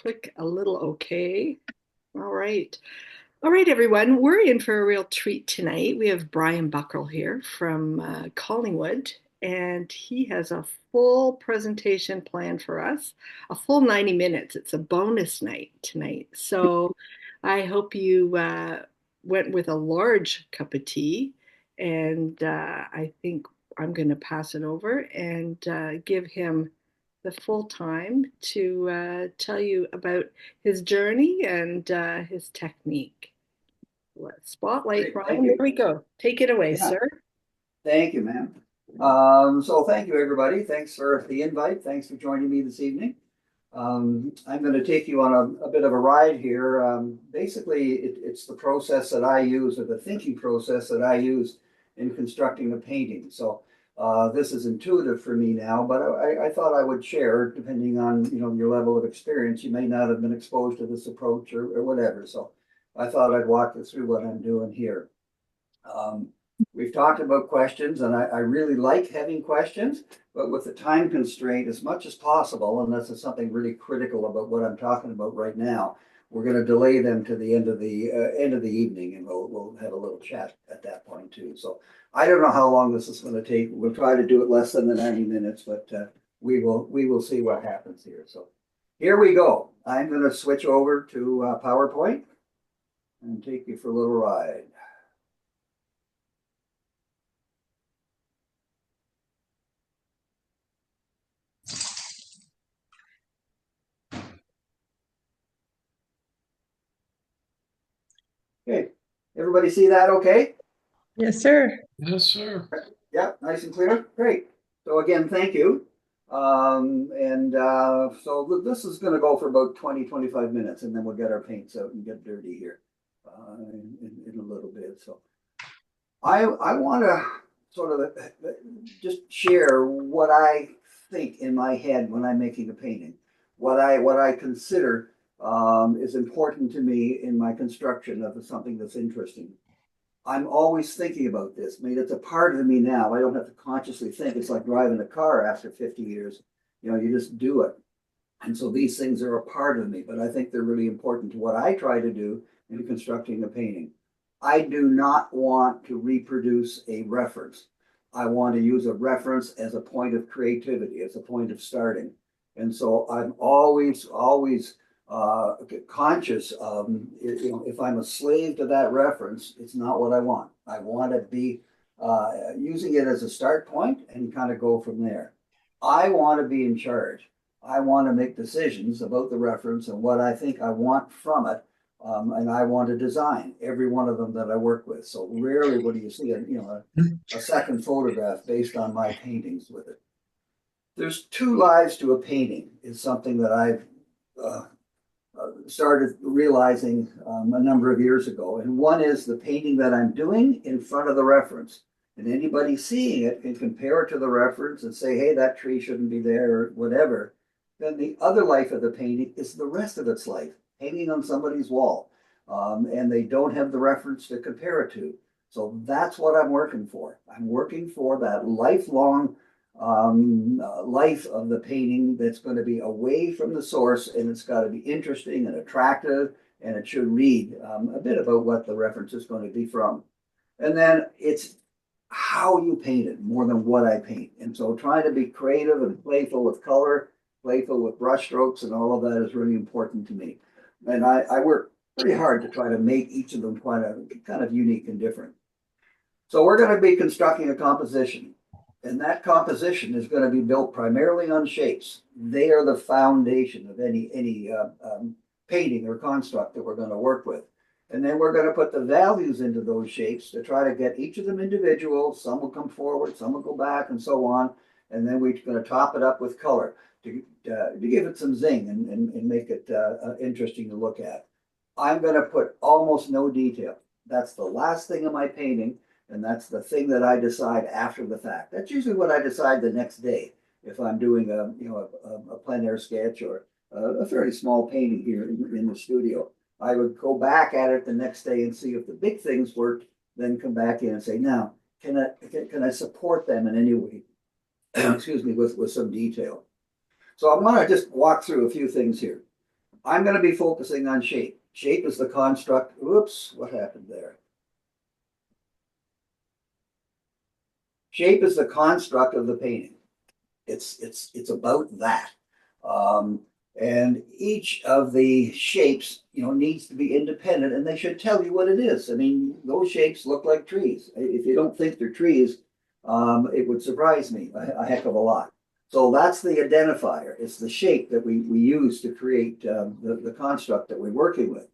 click a little okay. All right. All right, everyone. We're in for a real treat tonight. We have Brian Buckrell here from Collingwood, and he has a full presentation planned for us, a full 90 minutes. It's a bonus night tonight. So I hope you went with a large cup of tea, and I think I'm going to pass it over and give him the full time to tell you about his journey and his technique. Spotlight, Great, thank Brian. There you. we go. Take it away, Yeah, sir. thank you, ma'am. So thank you, everybody. Thanks for the invite. Thanks for joining me this evening. I'm going to take you on a bit of a ride here. Basically, it's the process that I use, or the thinking process that I use in constructing a painting. So this is intuitive for me now, but I thought I would share, depending on your level of experience. You may not have been exposed to this approach or whatever. So I thought I'd walk you through what I'm doing here. Um, we've talked about questions, and I really like having questions, but with the time constraint, as much as possible, and this is something really critical about what I'm talking about right now, we're going to delay them to the end of the evening, and we'll have a little chat at that point too. So I don't know how long this is going to take. We'll try to do it less than the 90 minutes, but we will see what happens here. So here we go. I'm going to switch over to PowerPoint and take you for a little ride. Okay, everybody see that okay? Yes, sir. Yes, sir. Yeah, nice and clear. Great. So again, thank you. So this is going to go for about 20, 25 minutes, and then we'll get our paints out and get dirty here in a little bit. So I want to sort of just share what I think in my head when I'm making a painting, what I consider is important to me in my construction of something that's interesting. I'm always thinking about this. I mean, it's a part of me now. I don't have to consciously think. It's like driving a car after 50 years. You just do it. And so these things are a part of me, but I think they're really important to what I try to do in constructing a painting. I do not want to reproduce a reference. I want to use a reference as a point of creativity, as a point of starting. And so I'm always conscious of, if I'm a slave to that reference, it's not what I want. I want to be using it as a start point and kind of go from there. I want to be in charge. I want to make decisions about the reference and what I think I want from it. And I want to design every one of them that I work with. So rarely would you see a second photograph based on my paintings with it. There's two lives to a painting is something that I've started realizing a number of years ago. And one is the painting that I'm doing in front of the reference. And anybody seeing it can compare it to the reference and say, hey, that tree shouldn't be there or whatever. Then the other life of the painting is the rest of its life, hanging on somebody's wall. And they don't have the reference to compare it to. So that's what I'm working for. I'm working for that lifelong life of the painting that's going to be away from the source, and it's got to be interesting and attractive, and it should read a bit about what the reference is going to be from. And then it's how you paint it more than what I paint. And so trying to be creative and playful with color, playful with brush strokes, and all of that is really important to me. And I work pretty hard to try to make each of them kind of unique and different. So we're going to be constructing a composition. And that composition is going to be built primarily on shapes. They are the foundation of any painting or construct that we're going to work with. And then we're going to put the values into those shapes to try to get each of them individual. Some will come forward, some will go back, and so on. And then we're going to top it up with color to give it some zing and make it interesting to look at. I'm going to put almost no detail. That's the last thing in my painting. And that's the thing that I decide after the fact. That's usually what I decide the next day if I'm doing a plein air sketch or a fairly small painting here in the studio. I would go back at it the next day and see if the big things worked, then come back in and say, now, can I support them in any way? Excuse me, with some detail. So I want to just walk through a few things here. I'm going to be focusing on shape. Shape is the construct. Oops, what happened there? Shape is the construct of the painting. It's about that. Um, and each of the shapes, needs to be independent, and they should tell you what it is. I mean, those shapes look like trees. If you don't think they're trees, it would surprise me a heck of a lot. So that's the identifier. It's the shape that we use to create the construct that we're working with.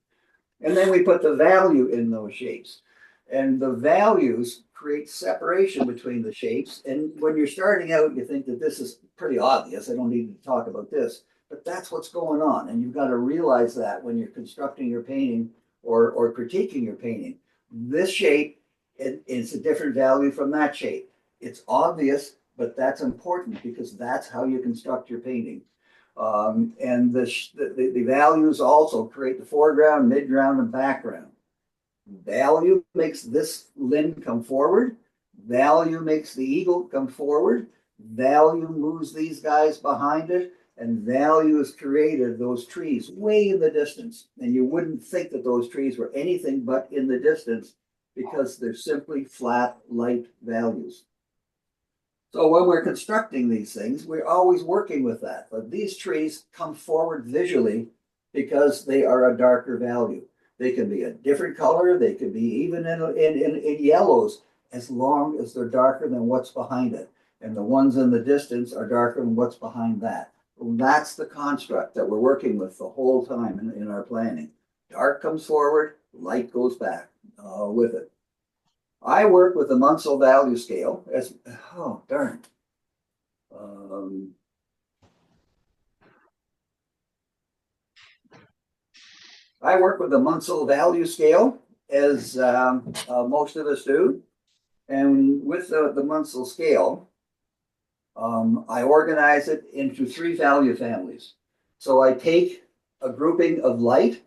And then we put the value in those shapes. And the values create separation between the shapes. And when you're starting out, you think that this is pretty obvious. I don't need to talk about this, but that's what's going on. And you've got to realize that when you're constructing your painting or critiquing your painting. This shape is a different value from that shape. It's obvious, but that's important because that's how you construct your painting. And the values also create the foreground, midground, and background. Value makes this Lynn come forward. Value makes the eagle come forward. Value moves these guys behind it. And value has created those trees way in the distance. And you wouldn't think that those trees were anything but in the distance because they're simply flat light values. So when we're constructing these things, we're always working with that. But these trees come forward visually because they are a darker value. They can be a different color. They could be even in yellows as long as they're darker than what's behind it. And the ones in the distance are darker than what's behind that. That's the construct that we're working with the whole time in our planning. Dark comes forward, light goes back with it. I work with the Munsell value scale as, oh, darn. Um, I work with the Munsell value scale as most of us do. And with the Munsell scale, I organize it into 3 value families. So I take a grouping of light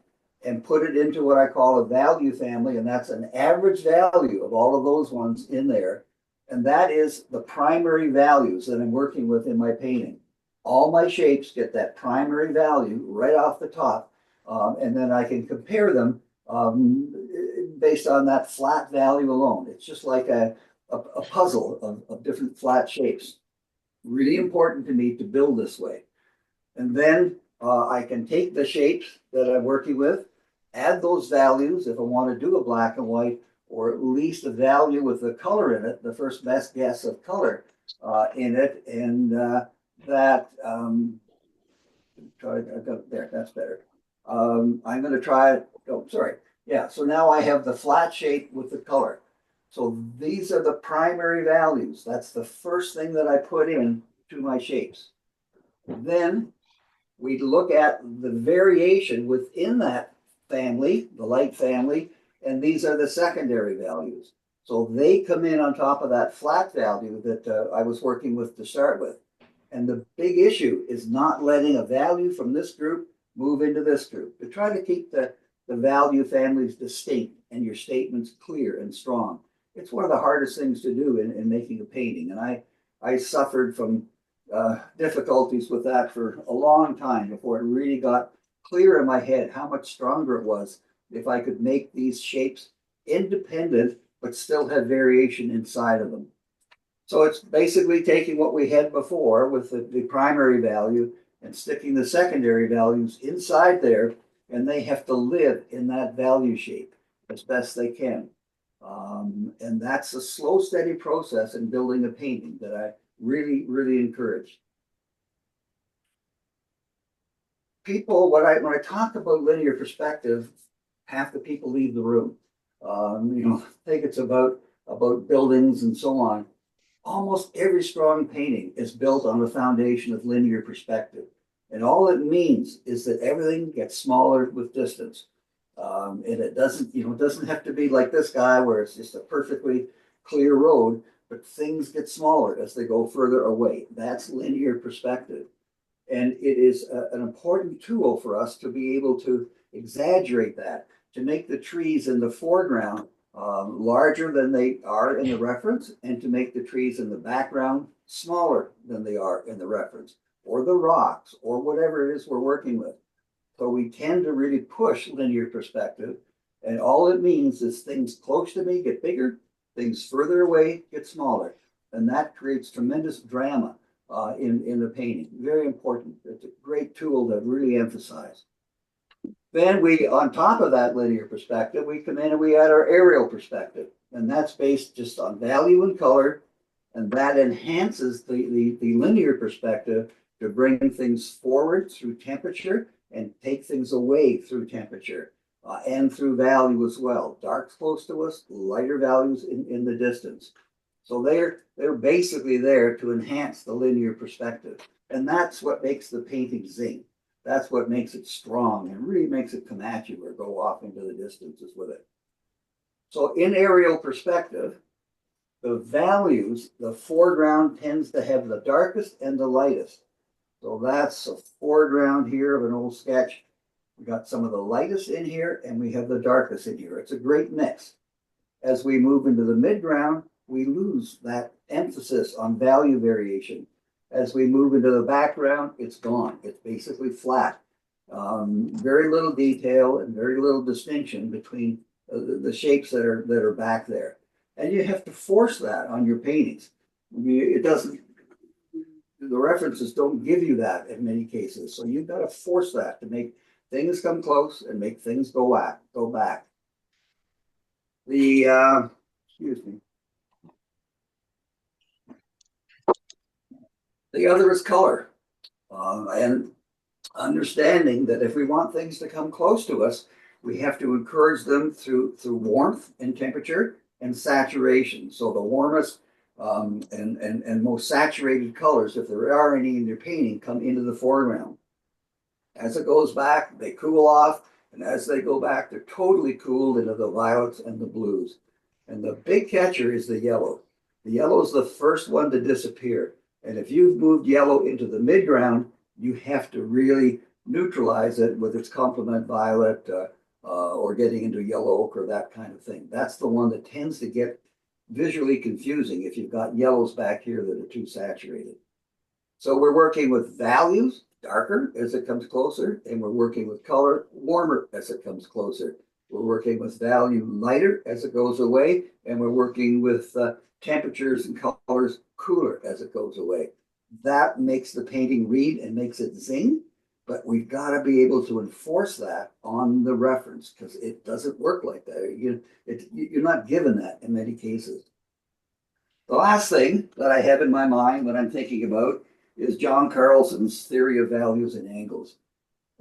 and put it into what I call a value family, and that's an average value of all of those ones in there. And that is the primary values that I'm working with in my painting. All my shapes get that primary value right off the top, and then I can compare them based on that flat value alone. It's just like a puzzle of different flat shapes. Really important to me to build this way. And then I can take the shapes that I'm working with, add those values if I want to do a black and white, or at least a value with the color in it, the first best guess of color in it. And that, I've got there, that's better. I'm going to try, oh, sorry. Yeah, so now I have the flat shape with the color. So these are the primary values. That's the first thing that I put in to my shapes. Then we look at the variation within that family, the light family, and these are the secondary values. So they come in on top of that flat value that I was working with to start with. And the big issue is not letting a value from this group move into this group. To try to keep the value families distinct and your statements clear and strong. It's one of the hardest things to do in making a painting. And I suffered from difficulties with that for a long time before it really got clear in my head how much stronger it was if I could make these shapes independent but still have variation inside of them. So it's basically taking what we had before with the primary value and sticking the secondary values inside there, and they have to live in that value shape as best they can. And that's a slow, steady process in building a painting that I really, really encourage. People, when I talk about linear perspective, half the people leave the room. Think it's about buildings and so on. Almost every strong painting is built on the foundation of linear perspective. And all it means is that everything gets smaller with distance. And it doesn't have to be like this guy where it's just a perfectly clear road, but things get smaller as they go further away. That's linear perspective. And it is an important tool for us to be able to exaggerate that, to make the trees in the foreground larger than they are in the reference, and to make the trees in the background smaller than they are in the reference, or the rocks, or whatever it is we're working with. So we tend to really push linear perspective. And all it means is things close to me get bigger, things further away get smaller. And that creates tremendous drama in the painting. Very important. It's a great tool to really emphasize. Then we, on top of that linear perspective, we come in and we add our aerial perspective. And that's based just on value and color. And that enhances the linear perspective to bring things forward through temperature and take things away through temperature and through value as well. Darks close to us, lighter values in the distance. So they're basically there to enhance the linear perspective. And that's what makes the painting zing. That's what makes it strong and really makes it come at you or go off into the distances with it. So in aerial perspective, the values, the foreground tends to have the darkest and the lightest. So that's a foreground here of an old sketch. We got some of the lightest in here and we have the darkest in here. It's a great mix. As we move into the midground, we lose that emphasis on value variation. As we move into the background, it's gone. It's basically flat. Very little detail and very little distinction between the shapes that are back there. And you have to force that on your paintings. It doesn't, the references don't give you that in many cases. So you've got to force that to make things come close and make things go back. Excuse me. The other is color. And understanding that if we want things to come close to us, we have to encourage them through warmth and temperature and saturation. So the warmest and most saturated colors, if there are any in your painting, come into the foreground. As it goes back, they cool off, and as they go back, they're totally cooled into the violets and the blues. And the big catcher is the yellow. The yellow is the first one to disappear. And if you've moved yellow into the midground, you have to really neutralize it with its complement violet or getting into yellow ochre, that kind of thing. That's the one that tends to get visually confusing if you've got yellows back here that are too saturated. So we're working with values, darker as it comes closer, and we're working with color, warmer as it comes closer. We're working with value, lighter as it goes away, and we're working with temperatures and colors, cooler as it goes away. That makes the painting read and makes it zing, but we've got to be able to enforce that on the reference because it doesn't work like that. You're not given that in many cases. The last thing that I have in my mind when I'm thinking about is John Carlson's theory of values and angles.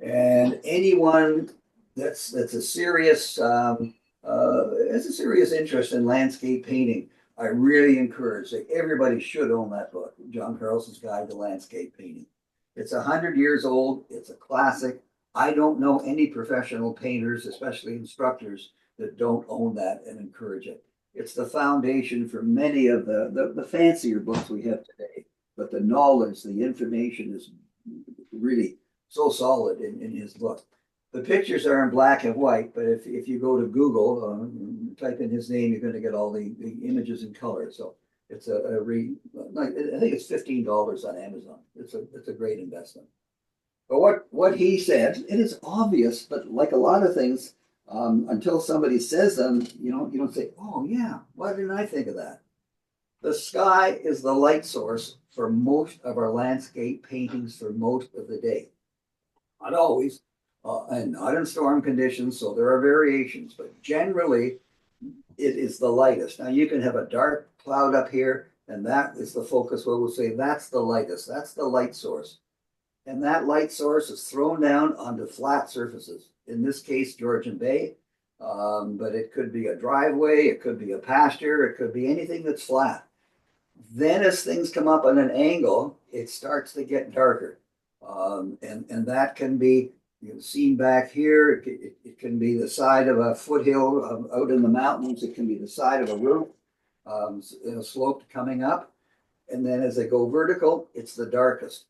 And anyone that's a serious has a serious interest in landscape painting, I really encourage that everybody should own that book, John Carlson's Guide to Landscape Painting. It's 100 years old. It's a classic. I don't know any professional painters, especially instructors, that don't own that and encourage it. It's the foundation for many of the fancier books we have today. But the knowledge, the information is really so solid in his book. The pictures are in black and white, but if you go to Google, type in his name, you're going to get all the images in color. So it's I think it's $15 on Amazon. It's a great investment. But what he said, it is obvious, but like a lot of things, until somebody says them, you don't say, oh yeah, why didn't I think of that? The sky is the light source for most of our landscape paintings for most of the day. Not always, and not in storm conditions, so there are variations, but generally it is the lightest. Now you can have a dark cloud up here, and that is the focus where we'll say that's the lightest, that's the light source. And that light source is thrown down onto flat surfaces. In this case, Georgian Bay, but it could be a driveway, it could be a pasture, it could be anything that's flat. Then as things come up on an angle, it starts to get darker. And that can be seen back here. It can be the side of a foothill out in the mountains. It can be the side of a roof, sloped coming up. And then as they go vertical, it's the darkest.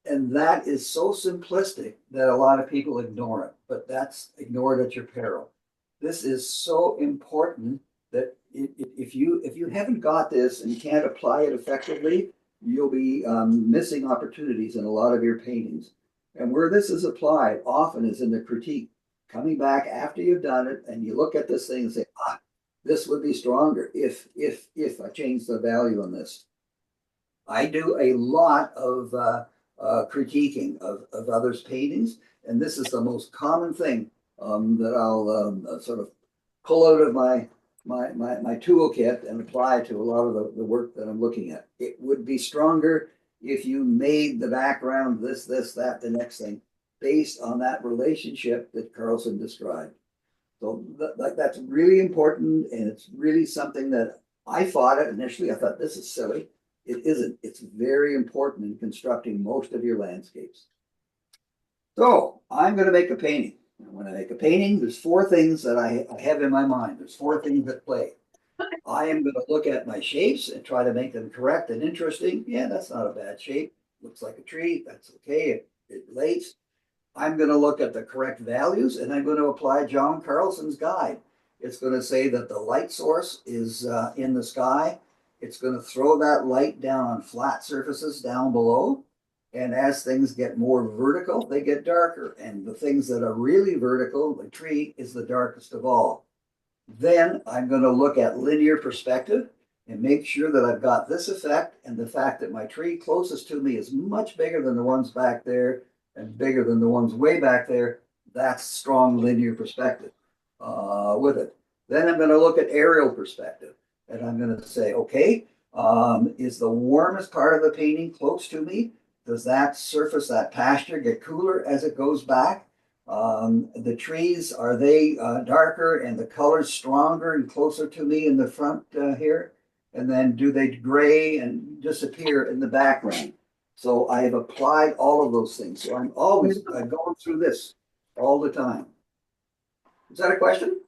And that is so simplistic that a lot of people ignore it, but that's ignored at your peril. This is so important that if you haven't got this and can't apply it effectively, you'll be missing opportunities in a lot of your paintings. And where this is applied often is in the critique, coming back after you've done it and you look at this thing and say, ah, this would be stronger if I change the value on this. I do a lot of critiquing of others' paintings, and this is the most common thing that I'll sort of pull out of my toolkit and apply to a lot of the work that I'm looking at. It would be stronger if you made the background this, that, the next thing, based on that relationship that Carlson described. So that's really important, and it's really something that I fought it initially. I thought this is silly. It isn't. It's very important in constructing most of your landscapes. So I'm going to make a painting. And when I make a painting, there's four things that I have in my mind. There's four things that play. I am going to look at my shapes and try to make them correct and interesting. Yeah, that's not a bad shape. Looks like a tree. That's okay. It relates. I'm going to look at the correct values, and I'm going to apply John Carlson's guide. It's going to say that the light source is in the sky. It's going to throw that light down on flat surfaces down below. And as things get more vertical, they get darker. And the things that are really vertical, the tree is the darkest of all. Then I'm going to look at linear perspective and make sure that I've got this effect and the fact that my tree closest to me is much bigger than the ones back there and bigger than the ones way back there. That's strong linear perspective with it. Then I'm going to look at aerial perspective, and I'm going to say, okay, is the warmest part of the painting close to me? Does that surface, that pasture, get cooler as it goes back? The trees, are they darker and the colors stronger and closer to me in the front here? And then do they gray and disappear in the background? So I have applied all of those things. So I'm always going through this all the time. Is that a question?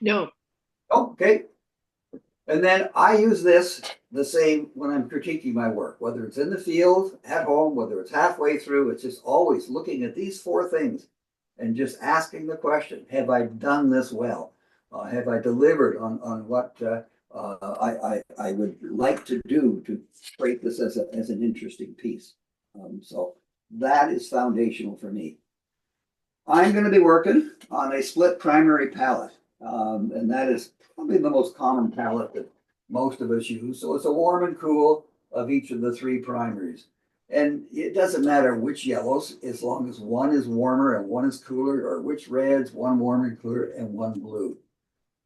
No. Okay. And then I use this the same when I'm critiquing my work, whether it's in the field, at home, whether it's halfway through, it's just always looking at these four things and just asking the question, have I done this well? Have I delivered on what I would like to do to create this as an interesting piece? So that is foundational for me. I'm going to be working on a split primary palette, and that is probably the most common palette that most of us use. So it's a warm and cool of each of the three primaries. And it doesn't matter which yellows, as long as one is warmer and one is cooler, or which reds, one warm and cooler and one blue.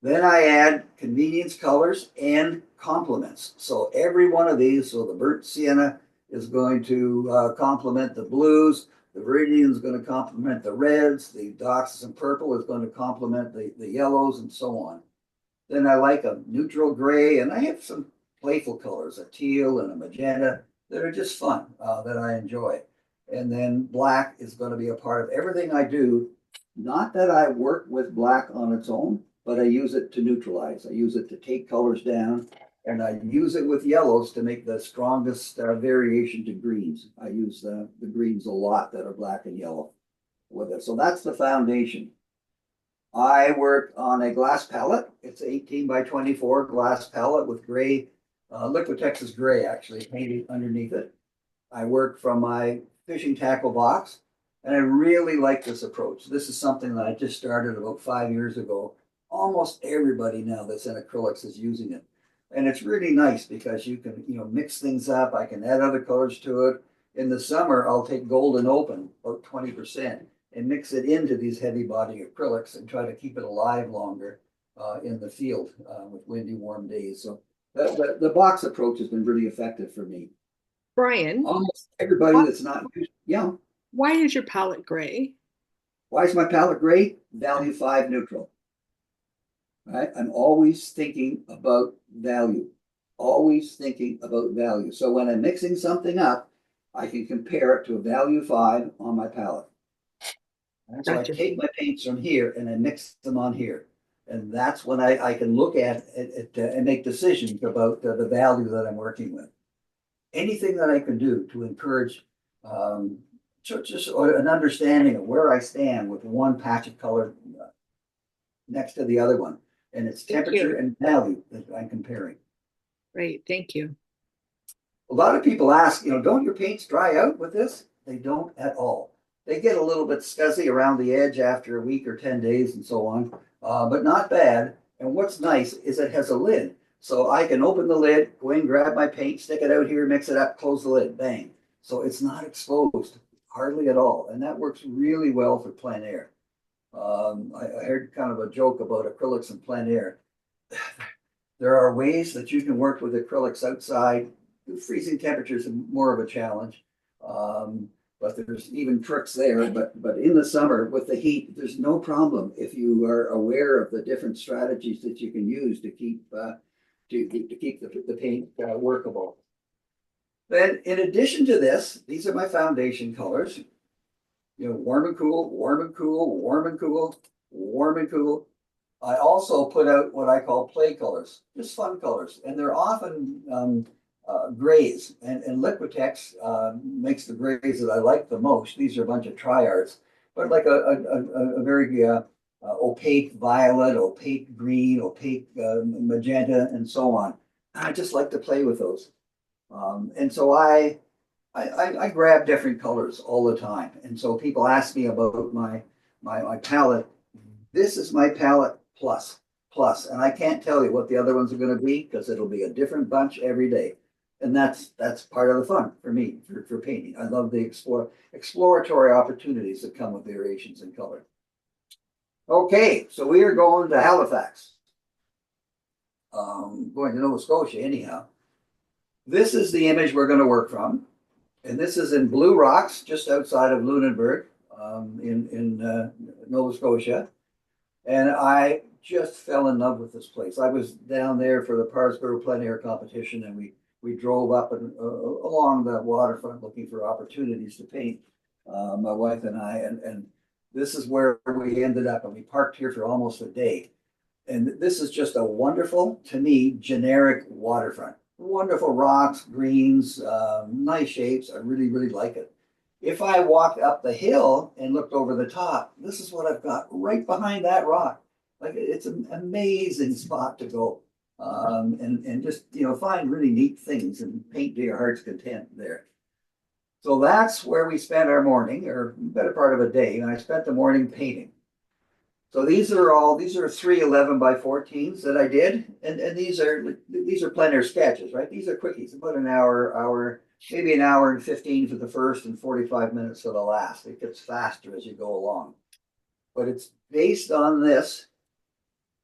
Then I add convenience colors and complements. So every one of these, so the burnt sienna is going to complement the blues, the Viridian is going to complement the reds, the dioxazine purple is going to complement the yellows, and so on. Then I like a neutral gray, and I have some playful colors, a teal and a magenta, that are just fun, that I enjoy. And then black is going to be a part of everything I do. Not that I work with black on its own, but I use it to neutralize. I use it to take colors down, and I use it with yellows to make the strongest variation to greens. I use the greens a lot that are black and yellow with it. So that's the foundation. I work on a glass palette. It's 18 by 24 glass palette with gray, liquid Texas gray actually painted underneath it. I work from my fishing tackle box, and I really like this approach. This is something that I just started about 5 years ago. Almost everybody now that's in acrylics is using it. And it's really nice because you can, mix things up. I can add other colors to it. In the summer, I'll take Golden Open, about 20%, and mix it into these heavy body acrylics and try to keep it alive longer in the field with windy, warm days. So the box approach has been really effective for me. Brian, Almost everybody that's not, yeah. why is your palette gray? Why is my palette gray? Value 5 neutral. Right? I'm always thinking about value. Always thinking about value. So when I'm mixing something up, I can compare it to a value 5 on my palette. And so I Gotcha. take my paints from here and I mix them on here. And that's when I can look at it and make decisions about the value that I'm working with. Anything that I can do to encourage just an understanding of where I stand with one patch of color next to the other one. And it's Thank temperature you. and value that I'm comparing. Great. Thank you. A lot of people ask, don't your paints dry out with this? They don't at all. They get a little bit scuzzy around the edge after a week or 10 days and so on, but not bad. And what's nice is it has a lid. So I can open the lid, go in, grab my paint, stick it out here, mix it up, close the lid, bang. So it's not exposed hardly at all. And that works really well for plein air. I heard kind of a joke about acrylics in plein air. There are ways that you can work with acrylics outside. Freezing temperatures are more of a challenge. But there's even tricks there. But in the summer with the heat, there's no problem if you are aware of the different strategies that you can use to keep the paint workable. Then in addition to this, these are my foundation colors. You know, warm and cool, warm and cool, warm and cool, warm and cool. I also put out what I call play colors, just fun colors, and they're often grays. And Liquitex makes the grays that I like the most. These are a bunch of triards, but like a very opaque violet, opaque green, opaque magenta, and so on. I just like to play with those. And so I grab different colors all the time. And so people ask me about my palette. This is my palette plus. And I can't tell you what the other ones are going to be because it'll be a different bunch every day. And that's part of the fun for me for painting. I love the exploratory opportunities that come with variations in color. Okay, so we are going to Halifax. Going to Nova Scotia anyhow. This is the image we're going to work from. And this is in Blue Rocks, just outside of Lunenburg, in Nova Scotia. And I just fell in love with this place. I was down there for the Parsborough Plein Air competition, and we drove up and along the waterfront looking for opportunities to paint, my wife and I. And this is where we ended up, and we parked here for almost a day. And this is just a wonderful, to me, generic waterfront. Wonderful rocks, greens, nice shapes. I really, really like it. If I walked up the hill and looked over the top, this is what I've got right behind that rock. Like it's an amazing spot to go, and just find really neat things and paint to your heart's content there. So that's where we spent our morning, or better part of a day. And I spent the morning painting. So these are 3 11 by 14s that I did, and these are plein air sketches, right? These are quickies, about an hour, maybe an hour and 15 for the first and 45 minutes for the last. It gets faster as you go along, but it's based on this,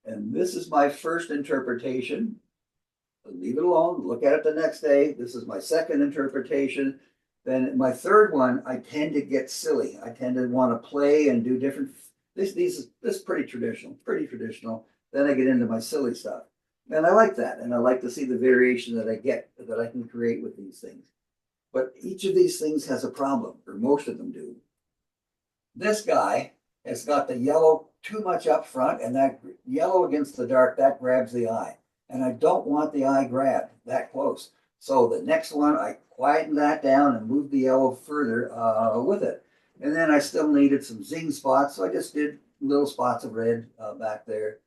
and this is my first interpretation. Leave it alone. Look at it the next day. This is my second interpretation. Then my third one, I tend to get silly. I tend to want to play and do different. This is pretty traditional. Then I get into my silly stuff, and I like that, and I like to see the variation that I get that I can create with these things. But each of these things has a problem, or most of them do. This guy has got the yellow too much up front, and that yellow against the dark that grabs the eye, and I don't want the eye grabbed that close. So the next one, I quieten that down and move the yellow further with it. And then I still needed some zing spots, so I just did little spots of red back there.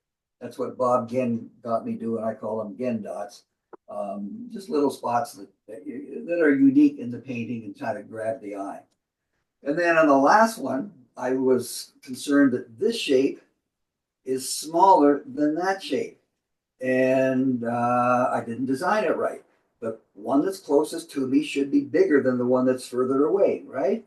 That's what Bob Gen got me doing. I call them Gen dots. Just little spots that are unique in the painting and try to grab the eye. And then on the last one, I was concerned that this shape is smaller than that shape. And I didn't design it right. The one that's closest to me should be bigger than the one that's further away, right?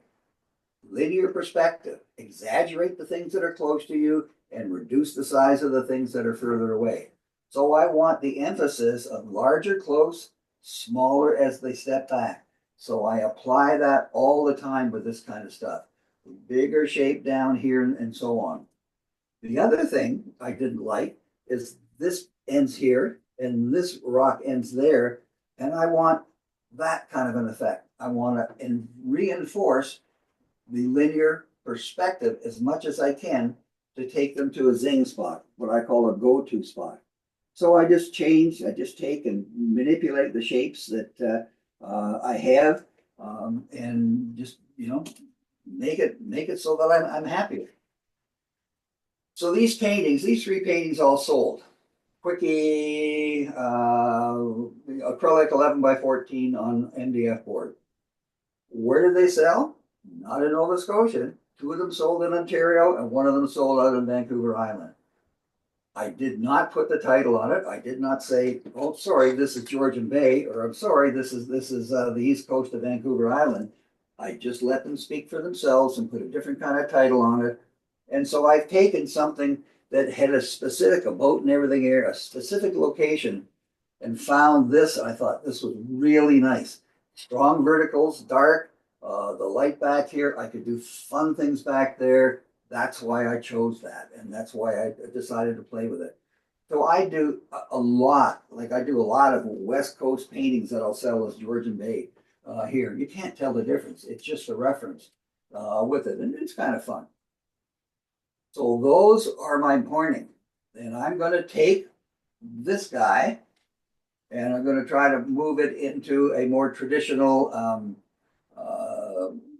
Linear perspective. Exaggerate the things that are close to you and reduce the size of the things that are further away. So I want the emphasis of larger close, smaller as they step back. So I apply that all the time with this kind of stuff. Bigger shape down here and so on. The other thing I didn't like is this ends here and this rock ends there. And I want that kind of an effect. I want to reinforce the linear perspective as much as I can to take them to a zing spot, what I call a go-to spot. So I just take and manipulate the shapes that I have, and just make it so that I'm happy. So these 3 paintings all sold. Quickie acrylic 11 by 14 on MDF board. Where do they sell? not in Nova Scotia. Two of them sold in Ontario and one of them sold out in Vancouver Island. I did not put the title on it. I did not say, "Oh, sorry, this is Georgian Bay," or "I'm sorry, this is the east coast of Vancouver Island." I just let them speak for themselves and put a different kind of title on it. And so I've taken something that had a boat and everything here, a specific location, and found this. I thought this was really nice. Strong verticals, dark, the light back here. I could do fun things back there. That's why I chose that, and that's why I decided to play with it. So I do a lot, like I do a lot of West Coast paintings that I'll sell as Georgian Bay here. You can't tell the difference. It's just a reference with it, and it's kind of fun. So those are my pointing. And I'm going to take this guy and I'm going to try to move it into a more traditional,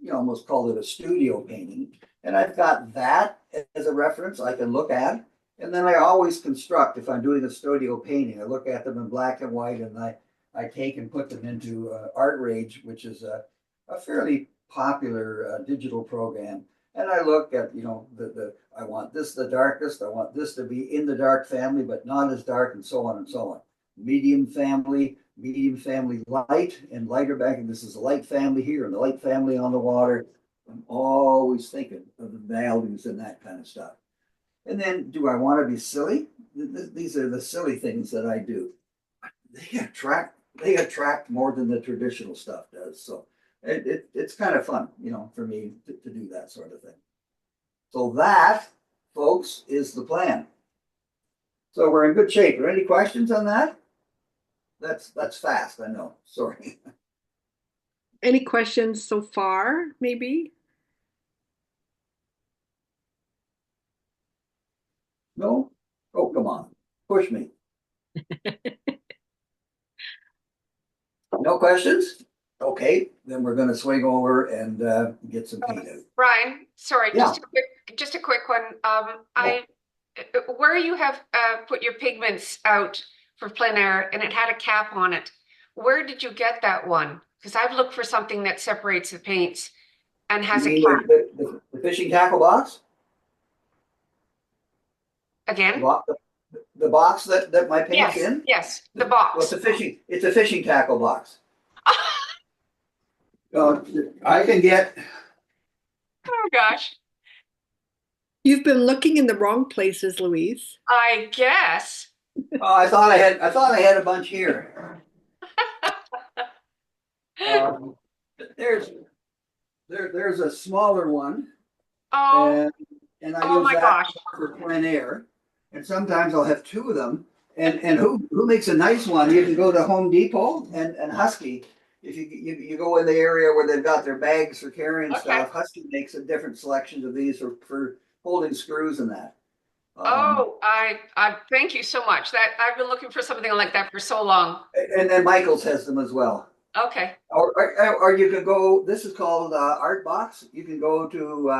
you almost call it a studio painting. And I've got that as a reference I can look at. And then I always construct, if I'm doing a studio painting, I look at them in black and white and I take and put them into Art Rage, which is a fairly popular digital program. And I look at, I want this the darkest, I want this to be in the dark family, but not as dark, and so on and so on. Medium family light, and lighter back. And this is a light family here, and the light family on the water. I'm always thinking of the values and that kind of stuff. And then, do I want to be silly? These are the silly things that I do. They attract more than the traditional stuff does. So it's kind of fun, for me to do that sort of thing. So that, folks, is the plan. So we're in good shape. Are there any questions on that? That's fast, I know. Sorry. Any questions so far, maybe? No? Oh, come on. Push me. No questions? Okay, then we're gonna swing over and get some paint out. Brian, sorry, Yeah. just a quick one. Oh, Where you have put your pigments out for plein air and it had a cap on it, where did you get that one? Because I've looked for something that separates the paints and you has a mean cap. the fishing tackle box? The Again? box, the box that my paint's Yes, in? yes, the Well, box. it's a fishing tackle box. Uh, I can get, Oh gosh, You've been looking in the wrong places, Louise. I guess. I thought I had a bunch here. Um, there's there's a smaller one, Oh, and I oh use my that gosh. for plein air. And sometimes I'll have two of them. And who makes a nice one? You can go to Home Depot and Husky. If you go in the area where they've got their bags for carrying Okay. stuff, Husky makes a different selections of these for holding screws and that. Um, Oh, I thank you so much. That I've been looking for something like that for so long. and then Michaels has them as well. Okay. Or you can go. This is called Art Box. You can go to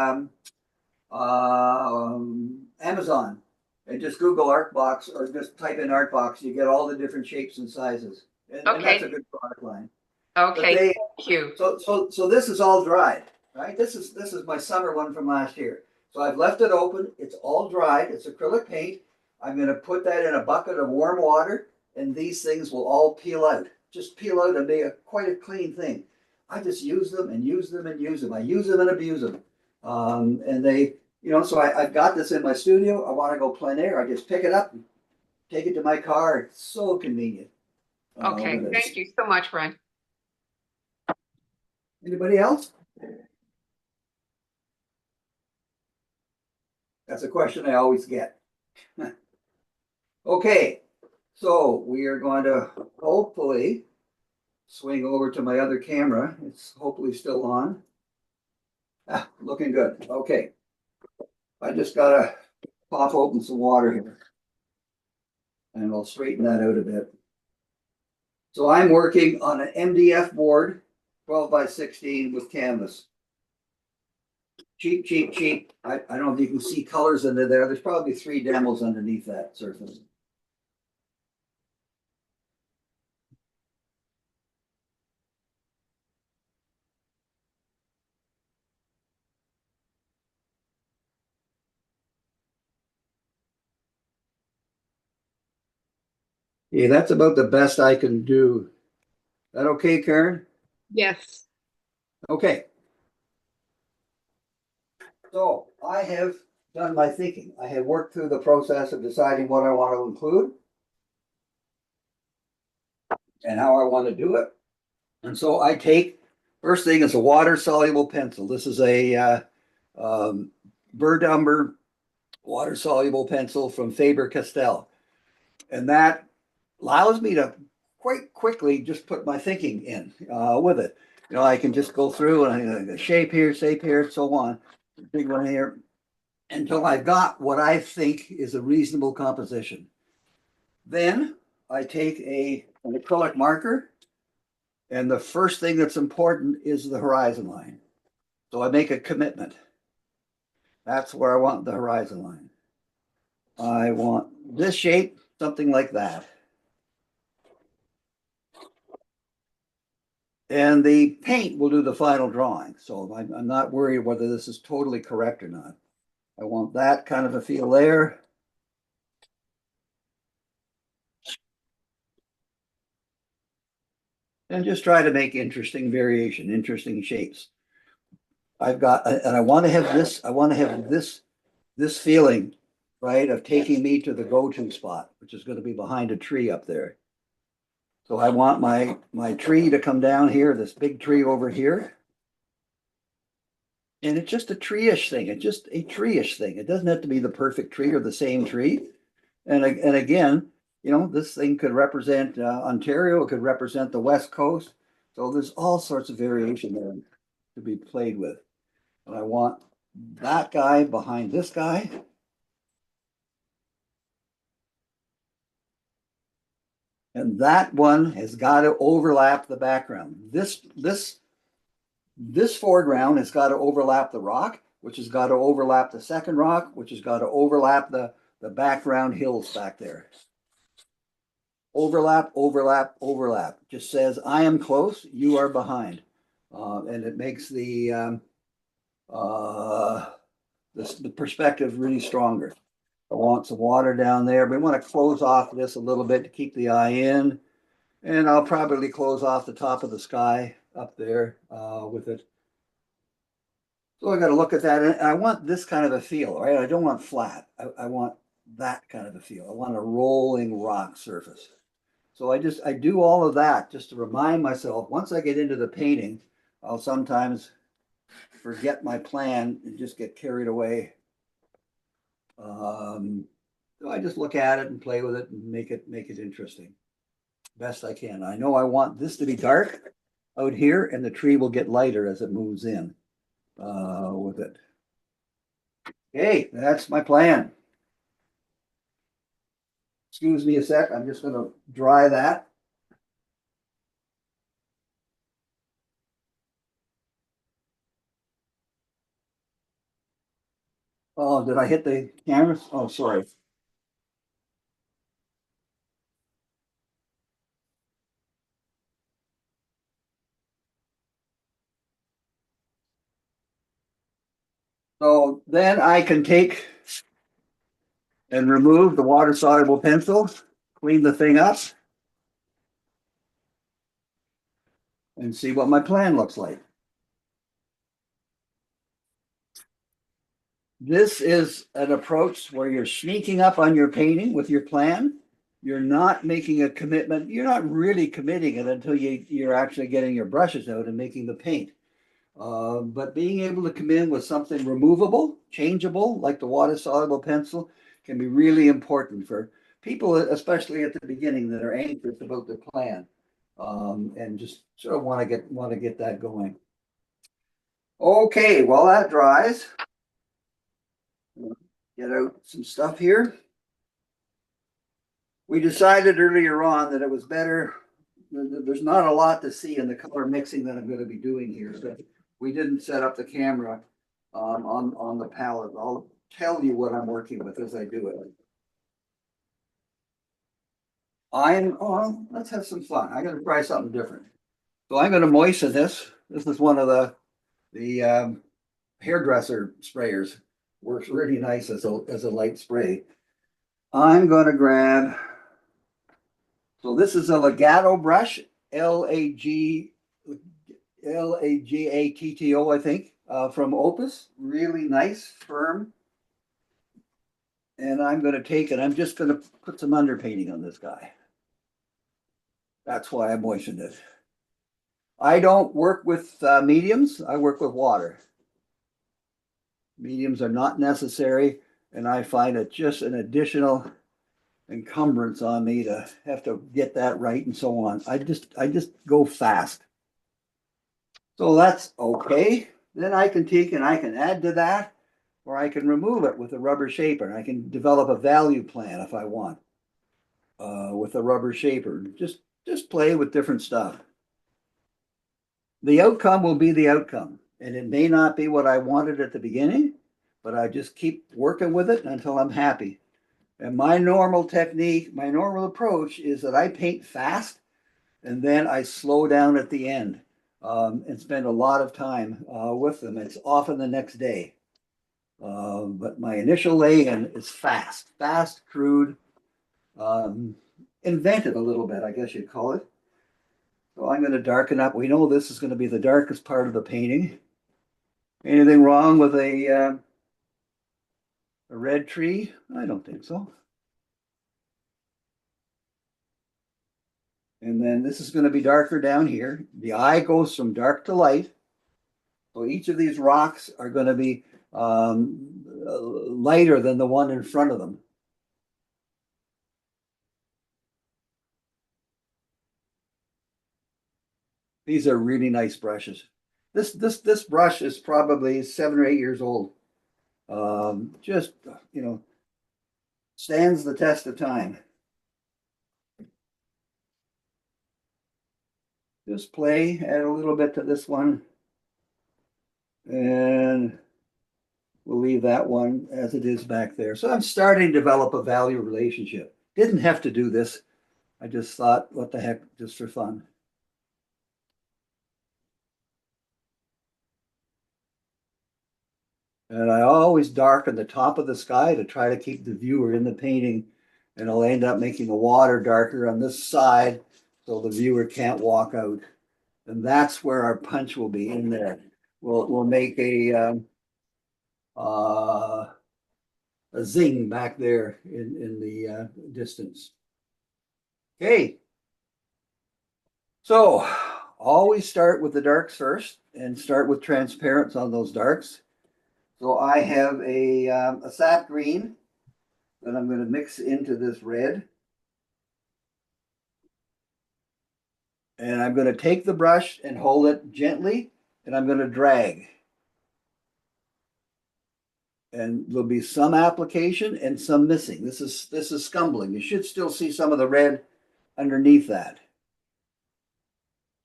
Amazon and just Google Art Box or just type in Art Box. You get all the different shapes and sizes, and that's a Okay. good product line. But Okay. they Thank you. so this is all dried, right? This is my summer one from last year. So I've left it open. It's all dried. It's acrylic paint. I'm going to put that in a bucket of warm water, and these things will all peel out. Just peel out and be quite a clean thing. I just use them and use them and use them. I use them and abuse them. And they, so I've got this in my studio. I want to go plein air. I just pick it up, and take it to my car. It's so convenient Okay. with it. Thank you so much, Brian. Anybody else? That's a question I always get. Okay, so we are going to hopefully swing over to my other camera. It's hopefully still on. Looking good. Okay, I just gotta pop open some water here and I'll straighten that out a bit. So I'm working on an MDF board, 12 by 16 with canvas. Cheap, cheap, cheap. I don't know if you can see colors under there. There's probably 3 demos underneath that surface. Yeah, that's about the best I can do. That okay, Karen? Yes. Okay. So I have done my thinking. I have worked through the process of deciding what I want to include and how I want to do it. And so I take, first thing is a water soluble pencil. This is a Burr water soluble pencil from Faber-Castell. And that allows me to quite quickly just put my thinking in with it. You know, I can just go through and shape here, so on. Big one here until I've got what I think is a reasonable composition. Then I take an acrylic marker, and the first thing that's important is the horizon line. So I make a commitment. That's where I want the horizon line. I want this shape, something like that. And the paint will do the final drawing. So I'm not worried whether this is totally correct or not. I want that kind of a feel there. And just try to make interesting variation, interesting shapes. I've got, and I want to have this feeling, right, of taking me to the go-to spot, which is going to be behind a tree up there. So I want my tree to come down here, this big tree over here. And it's just a tree-ish thing. It's just a tree-ish thing. It doesn't have to be the perfect tree or the same tree. And again, you know, this thing could represent Ontario. It could represent the West Coast. So there's all sorts of variation there to be played with. And I want that guy behind this guy. And that one has got to overlap the background. This foreground has got to overlap the rock, which has got to overlap the second rock, which has got to overlap the background hills back there. Overlap, overlap, overlap. Just says, I am close, you are behind. And it makes the perspective really stronger. I want some water down there. We want to close off this a little bit to keep the eye in. And I'll probably close off the top of the sky up there with it. So I got to look at that. And I want this kind of a feel, right? I don't want flat. I want that kind of a feel. I want a rolling rock surface. So I do all of that just to remind myself, once I get into the painting, I'll sometimes forget my plan and just get carried away. So I just look at it and play with it and make it interesting best I can. I know I want this to be dark out here, and the tree will get lighter as it moves in with it. Okay, that's my plan. Excuse me a sec. I'm just going to dry that. Oh, did I hit the cameras? Oh, sorry. So then I can take and remove the water soluble pencil, clean the thing up, and see what my plan looks like. This is an approach where you're sneaking up on your painting with your plan. You're not making a commitment. You're not really committing it until you're actually getting your brushes out and making the paint. But being able to come in with something removable, changeable, like the water soluble pencil, can be really important for people, especially at the beginning, that are anxious about the plan and just sort of want to get that going. Okay, while that dries, get out some stuff here. We decided earlier on that it was better. There's not a lot to see in the color mixing that I'm going to be doing here. So we didn't set up the camera on the palette. I'll tell you what I'm working with as I do it. Let's have some fun. I'm going to try something different. So I'm going to moisten this. This is one of the hairdresser sprayers. Works really nice as a light spray. I'm going to grab So this is a legato brush, Lagatto, I think, from Opus. Really nice, firm. And I'm going to take it. I'm just going to put some underpainting on this guy. That's why I moistened it. I don't work with mediums. I work with water. Mediums are not necessary, and I find it just an additional encumbrance on me to have to get that right and so on. I just go fast. So that's okay. Then I can take and I can add to that, or I can remove it with a rubber shaper. And I can develop a value plan if I want with a rubber shaper. Just play with different stuff. The outcome will be the outcome, and it may not be what I wanted at the beginning, but I just keep working with it until I'm happy. And my normal technique, my normal approach is that I paint fast and then I slow down at the end and spend a lot of time with them. It's often the next day. But my initial lay-in is fast, fast, crude, um, invented a little bit, I guess you'd call it. So I'm going to darken up. We know this is going to be the darkest part of the painting. Anything wrong with a red tree? I don't think so. And then this is going to be darker down here. The eye goes from dark to light. So each of these rocks are going to be lighter than the one in front of them. These are really nice brushes. This brush is probably 7 or 8 years old. Just stands the test of time. Just play, add a little bit to this one, and we'll leave that one as it is back there. So I'm starting to develop a value relationship. Didn't have to do this. I just thought, what the heck, just for fun. And I always darken the top of the sky to try to keep the viewer in the painting. And I'll end up making the water darker on this side so the viewer can't walk out. And that's where our punch will be in there. We'll make uh, a zing back there in the distance. Okay, so always start with the darks first and start with transparents on those darks. So I have a sap green that I'm going to mix into this red. And I'm going to take the brush and hold it gently, and I'm going to drag. And there'll be some application and some missing. This is scumbling. You should still see some of the red underneath that.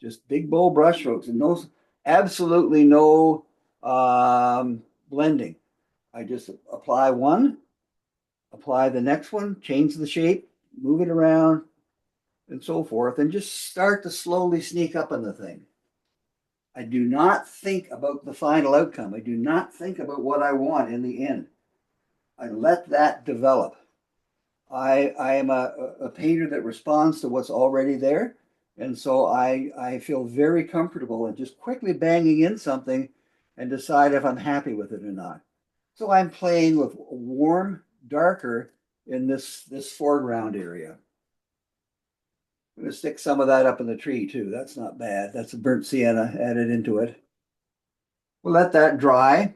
Just big bold brush strokes and no, absolutely no blending. I just apply one, apply the next one, change the shape, move it around, and so forth, and just start to slowly sneak up on the thing. I do not think about the final outcome. I do not think about what I want in the end. I let that develop. I am a painter that responds to what's already there. And so I feel very comfortable in just quickly banging in something and decide if I'm happy with it or not. So I'm playing with warm, darker in this foreground area. I'm going to stick some of that up in the tree too. That's not bad. That's a burnt sienna added into it. We'll let that dry.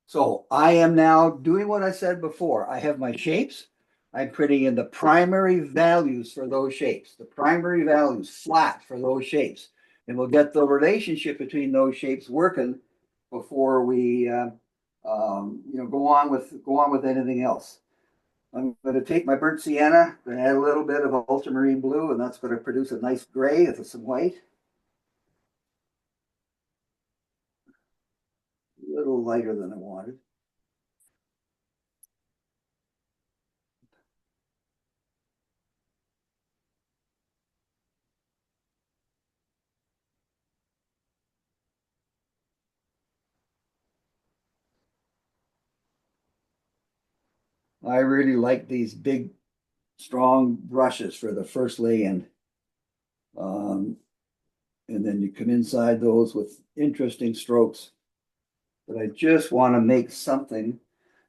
So I am now doing what I said before. I have my shapes. I'm putting in the primary values for those shapes, the primary values flat for those shapes. And we'll get the relationship between those shapes working before we go on with anything else. I'm going to take my burnt sienna and add a little bit of ultramarine blue, and that's going to produce a nice gray with some white. A little lighter than I wanted. I really like these big strong brushes for the first lay-in. And then you come inside those with interesting strokes. But I just want to make something,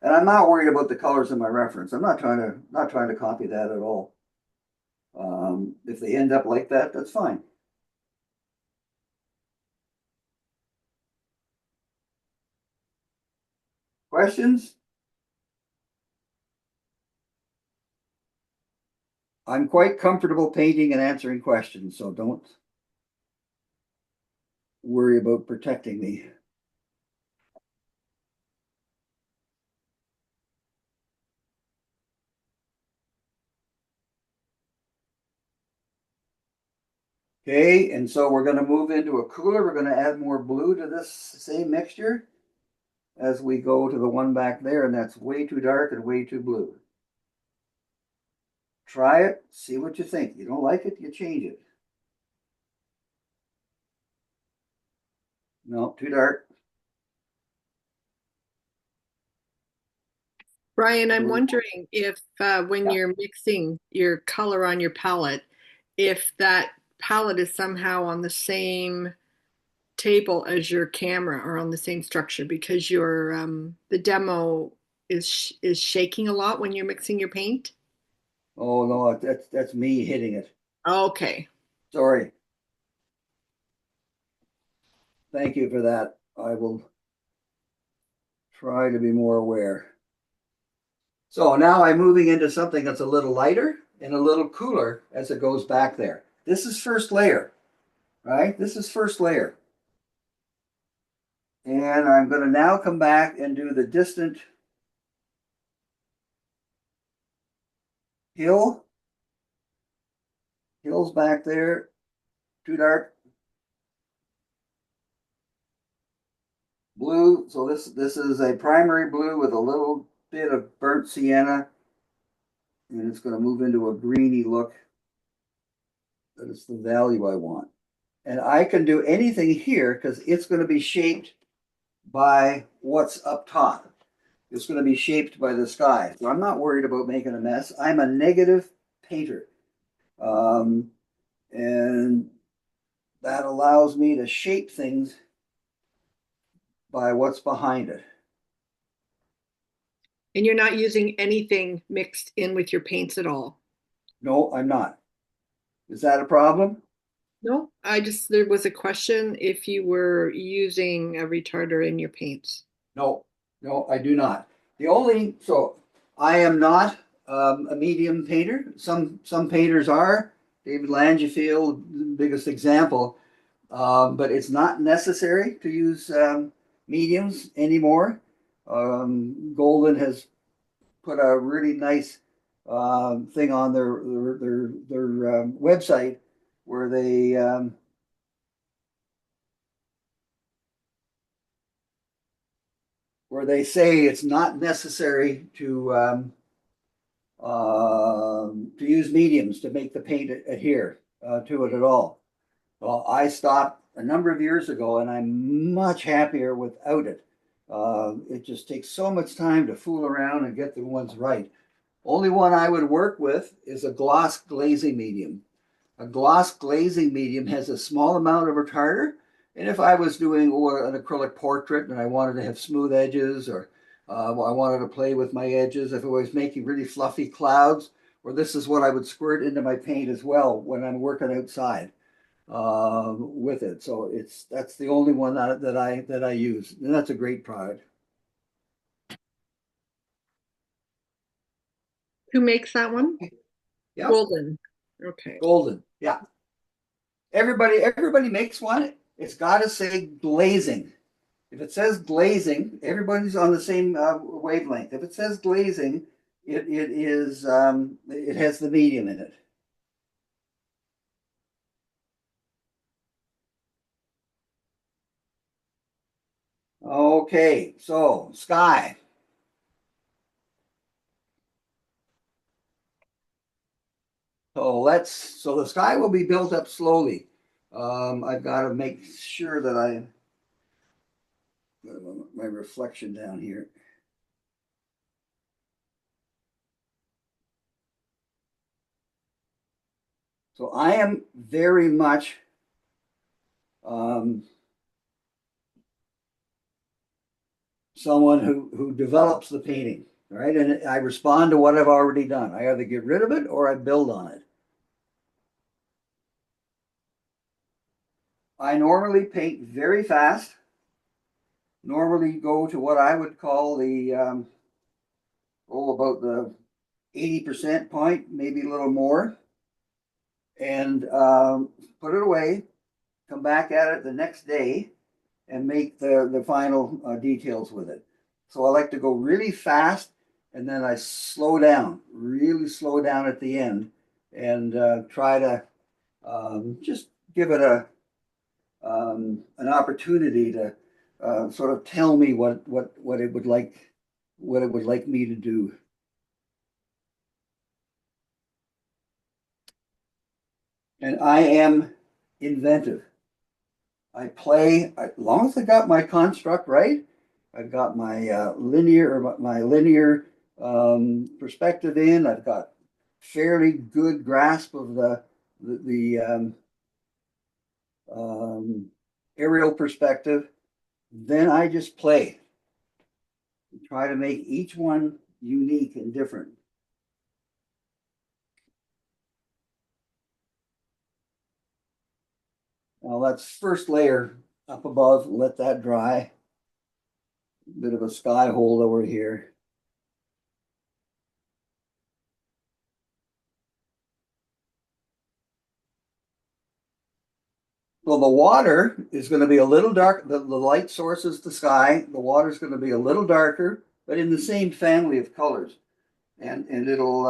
and I'm not worried about the colors in my reference. I'm not trying to copy that at all. If they end up like that, that's fine. Questions? I'm quite comfortable painting and answering questions, so don't worry about protecting me. Okay, and so we're going to move into a cooler. We're going to add more blue to this same mixture as we go to the one back there, and that's way too dark and way too blue. Try it, see what you think. You don't like it, you change it. No, too dark. Brian, I'm wondering if when Yeah. you're mixing your color on your palette, if that palette is somehow on the same table as your camera or on the same structure because your the demo is shaking a lot when you're mixing your paint. Oh no, that's me hitting it. Okay. Sorry. Thank you for that. I will try to be more aware. So now I'm moving into something that's a little lighter and a little cooler as it goes back there. This is first layer, right? This is first layer. And I'm going to now come back and do the distant hill. Hill's back there, too dark. Blue, so this is a primary blue with a little bit of burnt sienna, and it's going to move into a greeny look. That is the value I want. And I can do anything here because it's going to be shaped by what's up top. It's going to be shaped by the sky. So I'm not worried about making a mess. I'm a negative painter. And that allows me to shape things by what's behind it. And you're not using anything mixed in with your paints at all. No, I'm not. Is that a problem? No, there was a question if you were using a retarder in your paints. No, no, I do not. So I am not a medium painter. Some painters are. David Langefield, biggest example. But it's not necessary to use mediums anymore. Golden has put a really nice thing on their website where they say it's not necessary to use mediums to make the paint adhere to it at all. Well, I stopped a number of years ago, and I'm much happier without it. It just takes so much time to fool around and get the ones right. Only one I would work with is a gloss glazing medium. A gloss glazing medium has a small amount of retarder, and if I was doing an acrylic portrait and I wanted to have smooth edges, or I wanted to play with my edges, if I was making really fluffy clouds, or this is what I would squirt into my paint as well when I'm working outside with it. So that's the only one that I use, and that's a great product. Who makes that one? Yeah, Golden. Okay. golden. Yeah, everybody makes one. It's got to say glazing. If it says glazing, everybody's on the same wavelength. If it says glazing, it has the medium in it. Okay, so sky. So the sky will be built up slowly. I've got to make sure that I my reflection down here. So I am very much um, someone who develops the painting, right? And I respond to what I've already done. I either get rid of it or I build on it. I normally paint very fast. Normally go to what I would call the about the 80% point, maybe a little more, and put it away. Come back at it the next day and make the final details with it. So I like to go really fast and then I slow down, really slow down at the end and try to just give it an opportunity to sort of tell me what it would like me to do. And I am inventive. I play as long as I got my construct right. I've got my linear perspective in. I've got fairly good grasp of the um, aerial perspective. Then I just play, try to make each one unique and different. Now that's first layer up above. Let that dry. Bit of a sky hole over here. Well, the water is going to be a little dark. The light source is the sky. The water is going to be a little darker, but in the same family of colors. And it'll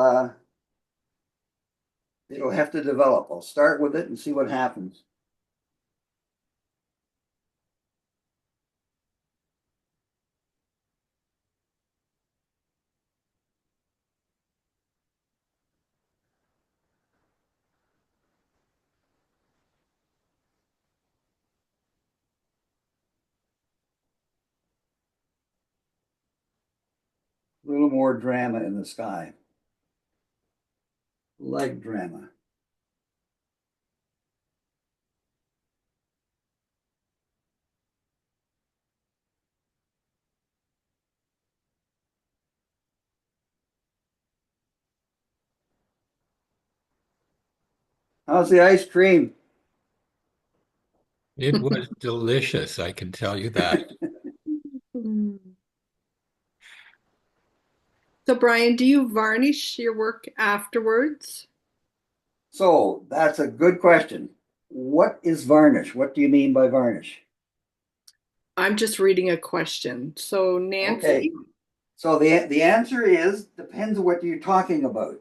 have to develop. I'll start with it and see what happens. A little more drama in the sky. Like drama. How's the ice cream? It was delicious, I can tell you that. Mm. So, Brian, do you varnish your work afterwards? So that's a good question. What is varnish? What do you mean by varnish? I'm just reading a question. So, Okay, Nancy, so the answer is depends on what you're talking about.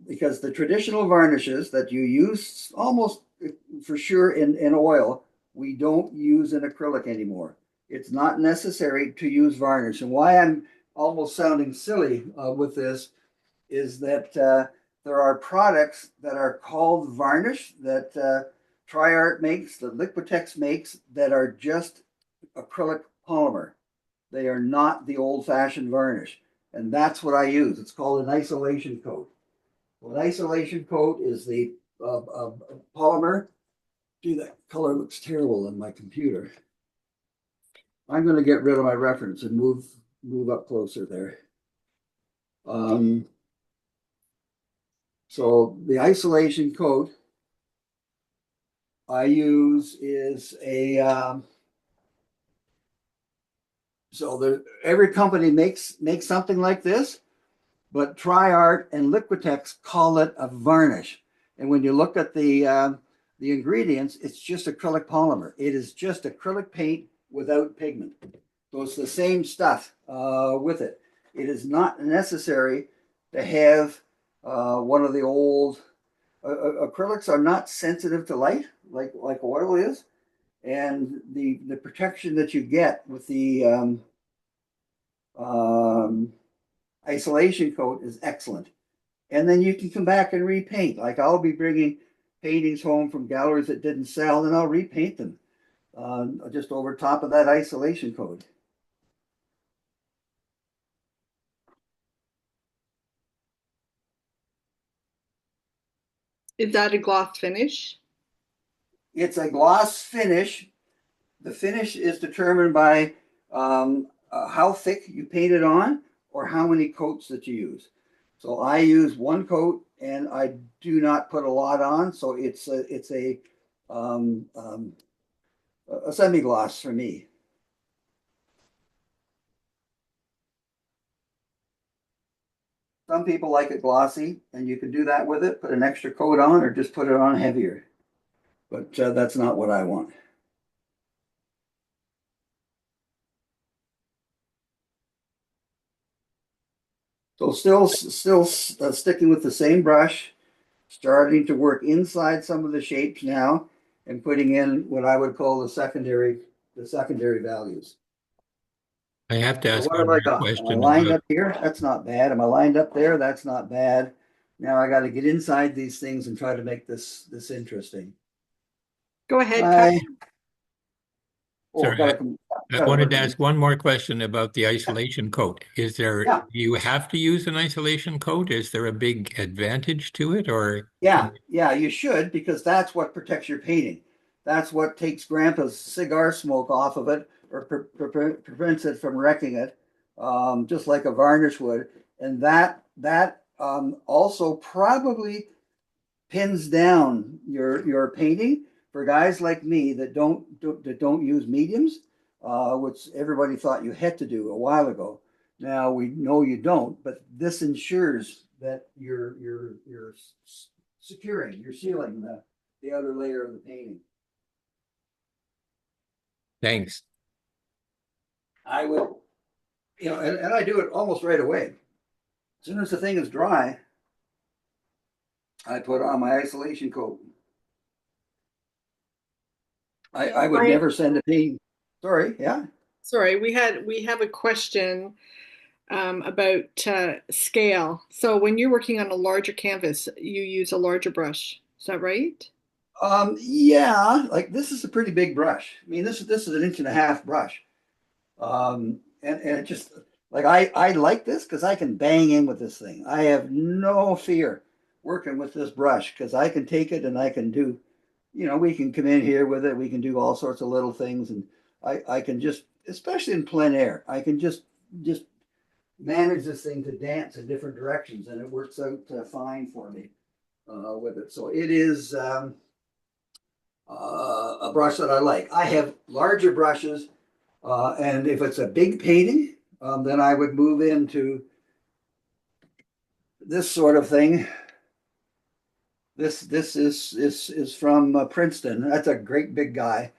Because the traditional varnishes that you use almost for sure in oil, we don't use in acrylic anymore. It's not necessary to use varnish. And why I'm almost sounding silly with this is that there are products that are called varnish that TriArt makes, that Liquitex makes, that are just acrylic polymer. They are not the old-fashioned varnish. And that's what I use. It's called an isolation coat. Well, an isolation coat is the polymer. Gee, that color looks terrible on my computer. I'm going to get rid of my reference and move up closer there. So the isolation coat I use is every company makes something like this, but TriArt and Liquitex call it a varnish. And when you look at the ingredients, it's just acrylic polymer. It is just acrylic paint without pigment. So it's the same stuff with it. It is not necessary to have one of the old acrylics are not sensitive to light like oil is, and the protection that you get with the um, isolation coat is excellent. And then you can come back and repaint. Like I'll be bringing paintings home from galleries that didn't sell, and I'll repaint them just over top of that isolation coat. Is that a gloss finish? It's a gloss finish. The finish is determined by how thick you paint it on or how many coats that you use. So I use one coat and I do not put a lot on. So um, um, a semi-gloss for me. Some people like it glossy and you can do that with it, put an extra coat on or just put it on heavier. But that's not what I want. So still sticking with the same brush, starting to work inside some of the shapes now and putting in what I would call the secondary values. I have to So ask what one have I more got? Am I question lined about, up here? That's not bad. Am I lined up there? That's not bad. Now I got to get inside these things and try to make this interesting. Go ahead, Kyle. I oh sorry, I got to wanted work to on. ask one more question about the Yeah, isolation coat. Do yeah, you have to use an isolation coat? Is there a big advantage to it, or yeah, can you? yeah. You should because that's what protects your painting. That's what takes Grandpa's cigar smoke off of it or prevents it from wrecking it, just like a varnish would. And that also probably pins down your painting for guys like me that don't use mediums, which everybody thought you had to do a while ago. Now we know you don't, but this ensures that you're securing, you're sealing the outer layer of the painting. Thanks. I would, and I do it almost right away. As soon as the thing is dry, I put on my isolation coat. I would Brian, never send a painting. Sorry, yeah. sorry, we have a question about scale. So when you're working on a larger canvas, you use a larger brush. Is that right? Yeah, like this is a pretty big brush. I mean, this is an inch and a half brush. And it just like I like this because I can bang in with this thing. I have no fear working with this brush because I can take it and I can do, we can come in here with it. We can do all sorts of little things, and I can just, especially in plein air, I can just manage this thing to dance in different directions, and it works out fine for me with it. So it is. A brush that I like. I have larger brushes, and if it's a big painting, then I would move into this sort of thing. This is from Princeton. That's a great big guy.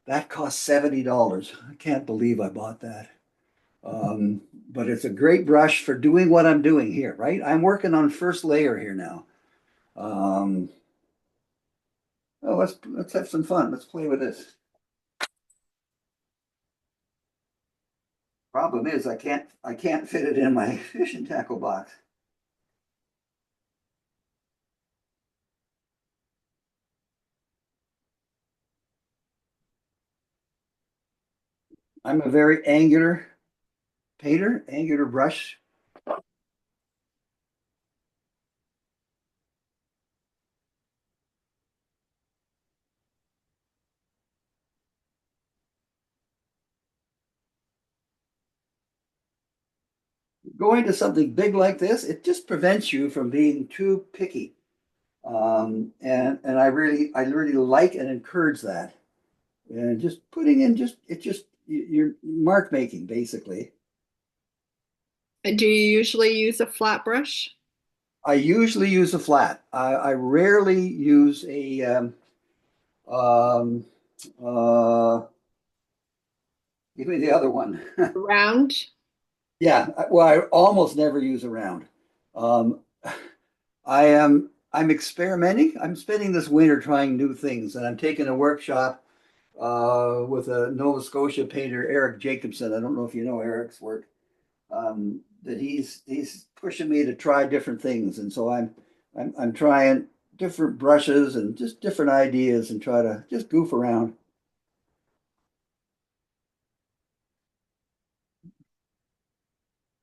That cost $70. I can't believe I bought that. But it's a great brush for doing what I'm doing here, right? I'm working on first layer here now. Um, oh, let's have some fun. Let's play with this. Problem is I can't fit it in my fishing tackle box. I'm a very angular painter, angular brush. Going to something big like this, it just prevents you from being too picky. And I really like and encourage that. And just putting in you're mark making basically. And do you usually use a flat brush? I usually use a flat. I rarely use a um, uh, give me the other one. Round? Yeah, well, I almost never use a round. Um, I'm experimenting. I'm spending this winter trying new things, and I'm taking a workshop with a Nova Scotia painter, Eric Jacobson. I don't know if you know Eric's work. That he's pushing me to try different things, and so I'm trying different brushes and just different ideas and try to just goof around.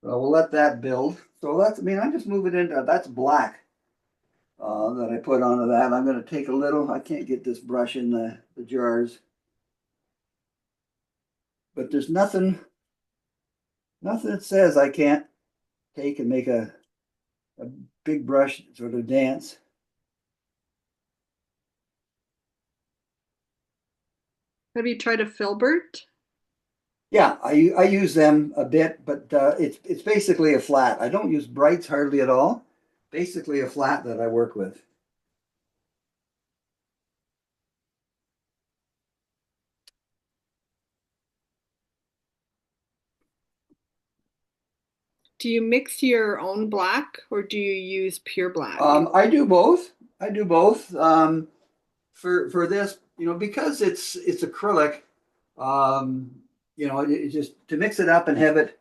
We'll let that build. So I mean, I'm just moving into that's black. that I put onto that. I'm going to take a little, I can't get this brush in the jars, but there's nothing that says I can't take and make a big brush sort of dance. Have you tried a filbert? Yeah, I use them a bit, but it's basically a flat. I don't use brights hardly at all. Basically a flat that I work with. Do you mix your own black or do you use pure black? I do both. I do both. For this, because it's acrylic, it just to mix it up and have it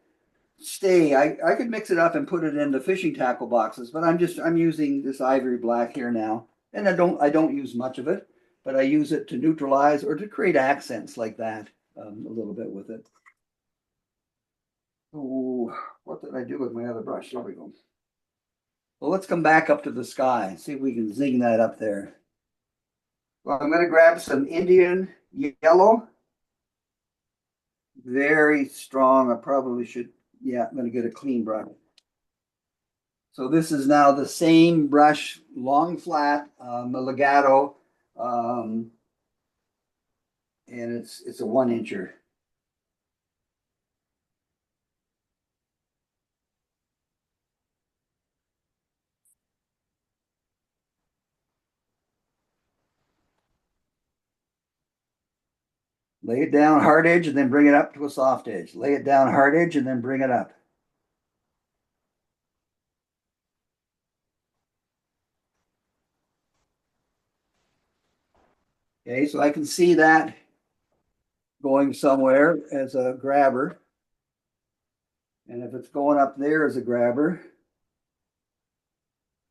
stay. I could mix it up and put it in the fishing tackle boxes, but I'm using this ivory black here now, and I don't use much of it, but I use it to neutralize or to create accents like that a little bit with it. Oh, what did I do with my other brush? There we go. Well, let's come back up to the sky. See if we can zing that up there. Well, I'm going to grab some Indian yellow. Very strong. I probably should, yeah, I'm going to get a clean brush. So this is now the same brush, long flat, a legato, and it's a 1 incher. Lay it down hard edge and then bring it up to a soft edge. Lay it down hard edge and then bring it up. Okay, so I can see that going somewhere as a grabber. And if it's going up there as a grabber,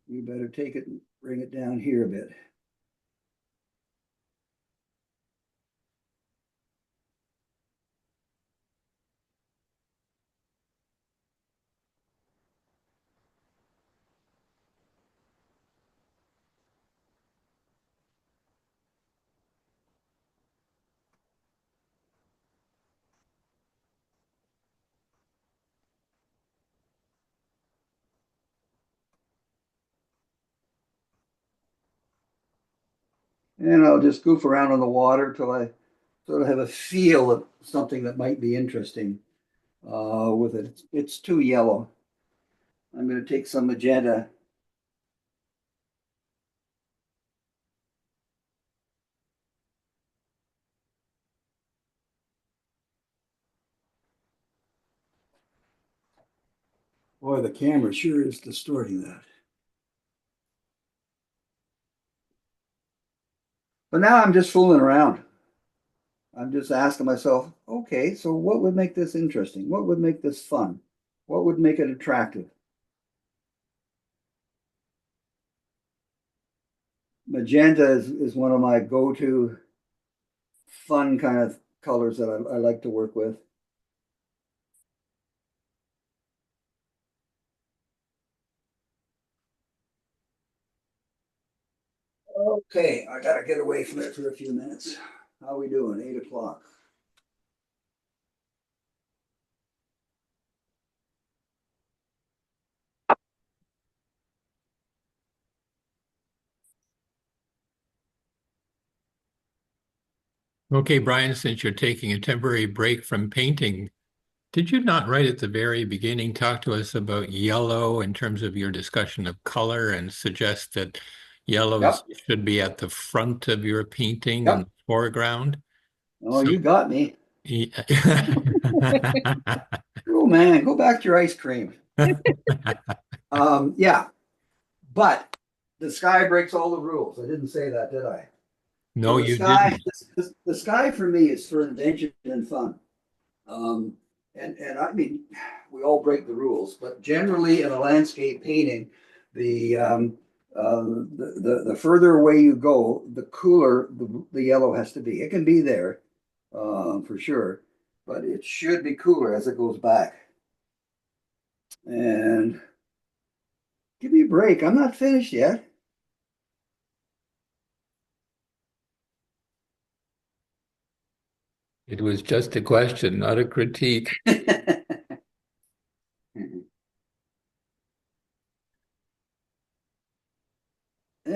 you better take it and bring it down here a bit. And I'll just goof around on the water till I sort of have a feel of something that might be interesting with it. It's too yellow. I'm going to take some magenta. Boy, the camera sure is distorting that. But now I'm just fooling around. I'm just asking myself, okay, so what would make this interesting? What would make this fun? What would make it attractive? Magenta is one of my go-to fun kind of colors that I like to work with. Okay, I gotta get away from it for a few minutes. How are we doing? 8 o'clock. Okay, Brian, since you're taking a temporary break from painting, did you not right at the very beginning talk to us about yellow in terms of your discussion of color and suggest that yellows Yep, should be at the front of your painting in yep. the foreground? Oh, So, you got me. yeah. Oh man, go back to your ice cream. Yeah, but the sky breaks all the rules. I didn't say that, did I? So No, the you sky, didn't. the sky for me is for invention and fun. Um, and I mean, we all break the rules, but generally in a landscape painting, the the further away you go, the cooler the yellow has to be. It can be there, for sure, but it should be cooler as it goes back. And give me a break. I'm not finished yet. It was just a question, not a critique. And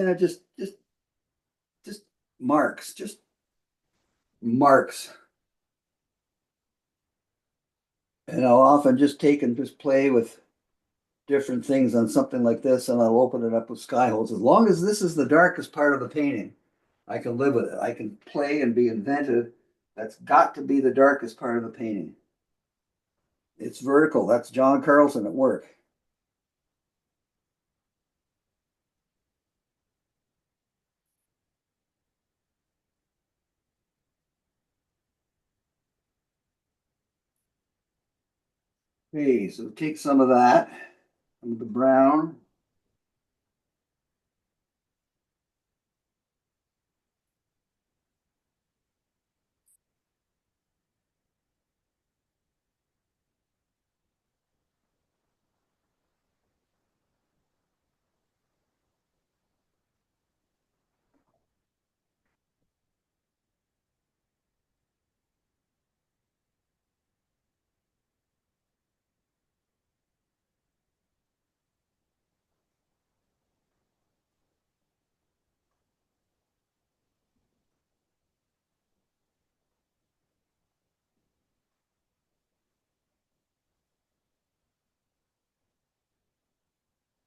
I just marks, just marks. And I'll often just take and just play with different things on something like this, and I'll open it up with sky holes. As long as this is the darkest part of the painting, I can live with it. I can play and be inventive. That's got to be the darkest part of the painting. It's vertical. That's John Carlson at work. Okay, so take some of that, some of the brown.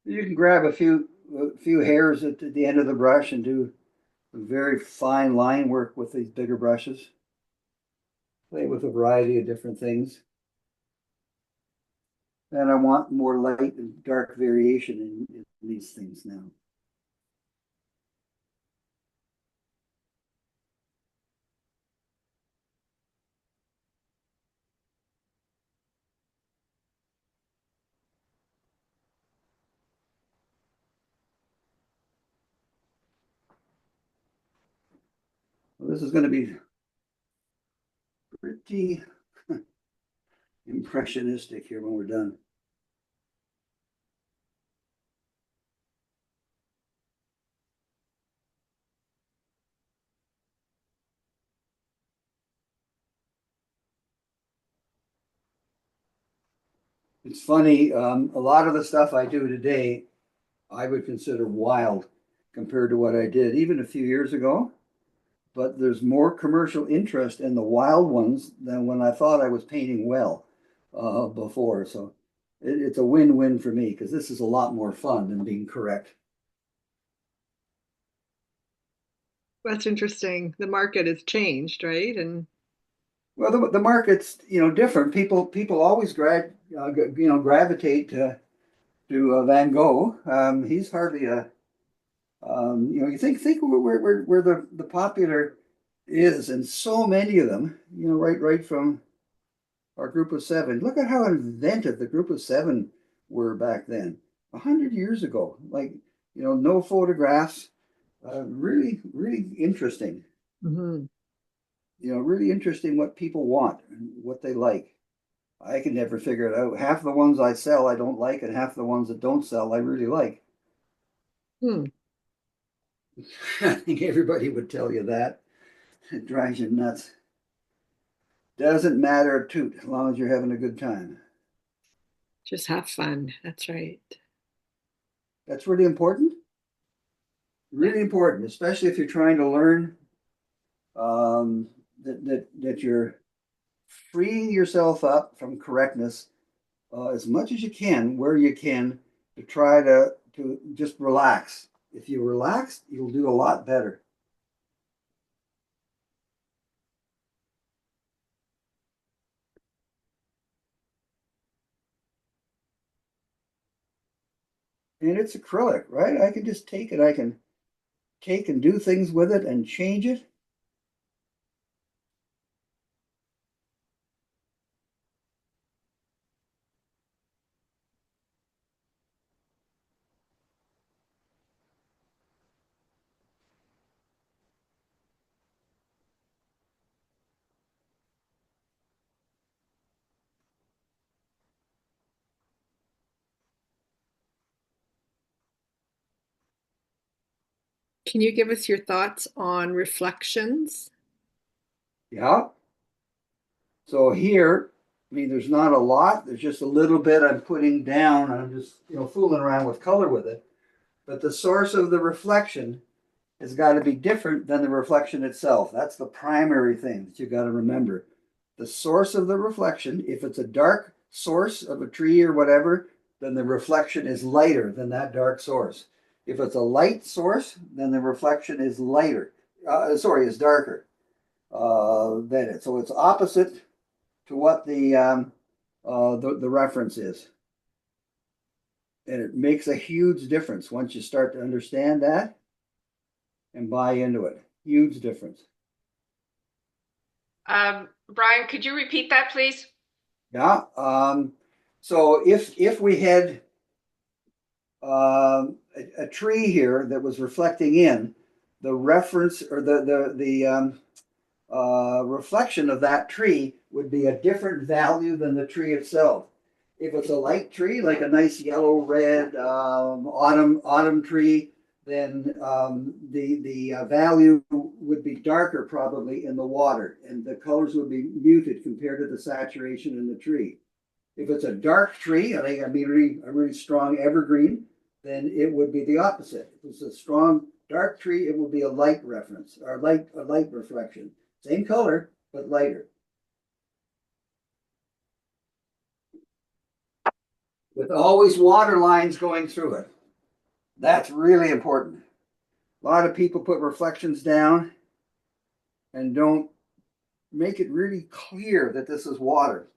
You can grab a few hairs at the end of the brush and do very fine line work with these bigger brushes. Play with a variety of different things. And I want more light and dark variation in these things now. Well, this is going to be pretty impressionistic here when we're done. It's funny, a lot of the stuff I do today, I would consider wild compared to what I did even a few years ago. But there's more commercial interest in the wild ones than when I thought I was painting well before. So it's a win-win for me because this is a lot more fun than being correct. That's interesting. The market has changed, right? And Well, the market's different. People always gravitate to Van Gogh. He's hardly a you think where the popular is, and so many of them, right from our group of seven. Look at how inventive the group of seven were back then, 100 years ago. Like, no photographs. Really, really interesting. mhm. Really interesting what people want and what they like. I can never figure it out. Half the ones I sell I don't like, and half the ones that don't sell I really like. Hmm. I think everybody would tell you that. It drives you nuts. Doesn't matter a toot as long as you're having a good time. Just have fun. That's right. That's really important. Yeah. Really important, especially if you're trying to learn that you're freeing yourself up from correctness as much as you can, where you can, to try to just relax. If you relax, you'll do a lot better. And it's acrylic, right? I can just take it. I can take and do things with it and change it. Can you give us your thoughts on reflections? Yeah. So here, I mean, there's not a lot. There's just a little bit I'm putting down. I'm just, fooling around with color with it. But the source of the reflection has got to be different than the reflection itself. That's the primary thing that you got to remember. The source of the reflection, if it's a dark source of a tree or whatever, then the reflection is lighter than that dark source. If it's a light source, then the reflection is lighter. Is darker than it. So it's opposite to what the reference is. And it makes a huge difference once you start to understand that and buy into it. Huge difference. Brian, could you repeat that, please? Yeah. So if we had a tree here that was reflecting in, the reference or the reflection of that tree would be a different value than the tree itself. If it's a light tree, like a nice yellow red autumn tree, then the value would be darker probably in the water, and the colors would be muted compared to the saturation in the tree. If it's a dark tree, I mean a really strong evergreen, then it would be the opposite. If it's a strong dark tree, it will be a light reference or a light reflection. Same color, but lighter. With always water lines going through it. That's really important. A lot of people put reflections down and don't make it really clear that this is water.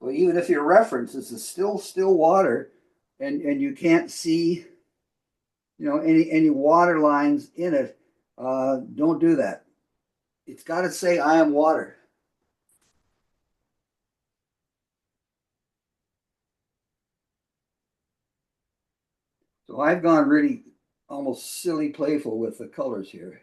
Well, even if your reference is still water and you can't see any water lines in it, don't do that. It's got to say I am water. So I've gone really almost silly playful with the colors here.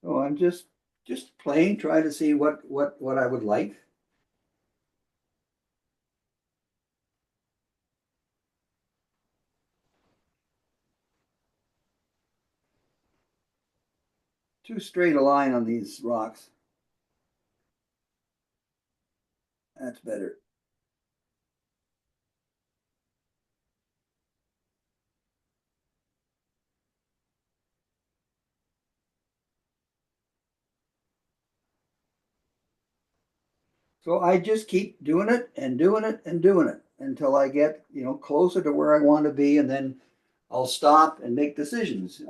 So I'm just playing, trying to see what I would like. Too straight a line on these rocks. That's better. So I just keep doing it and doing it and doing it until I get, closer to where I want to be, and then I'll stop and make decisions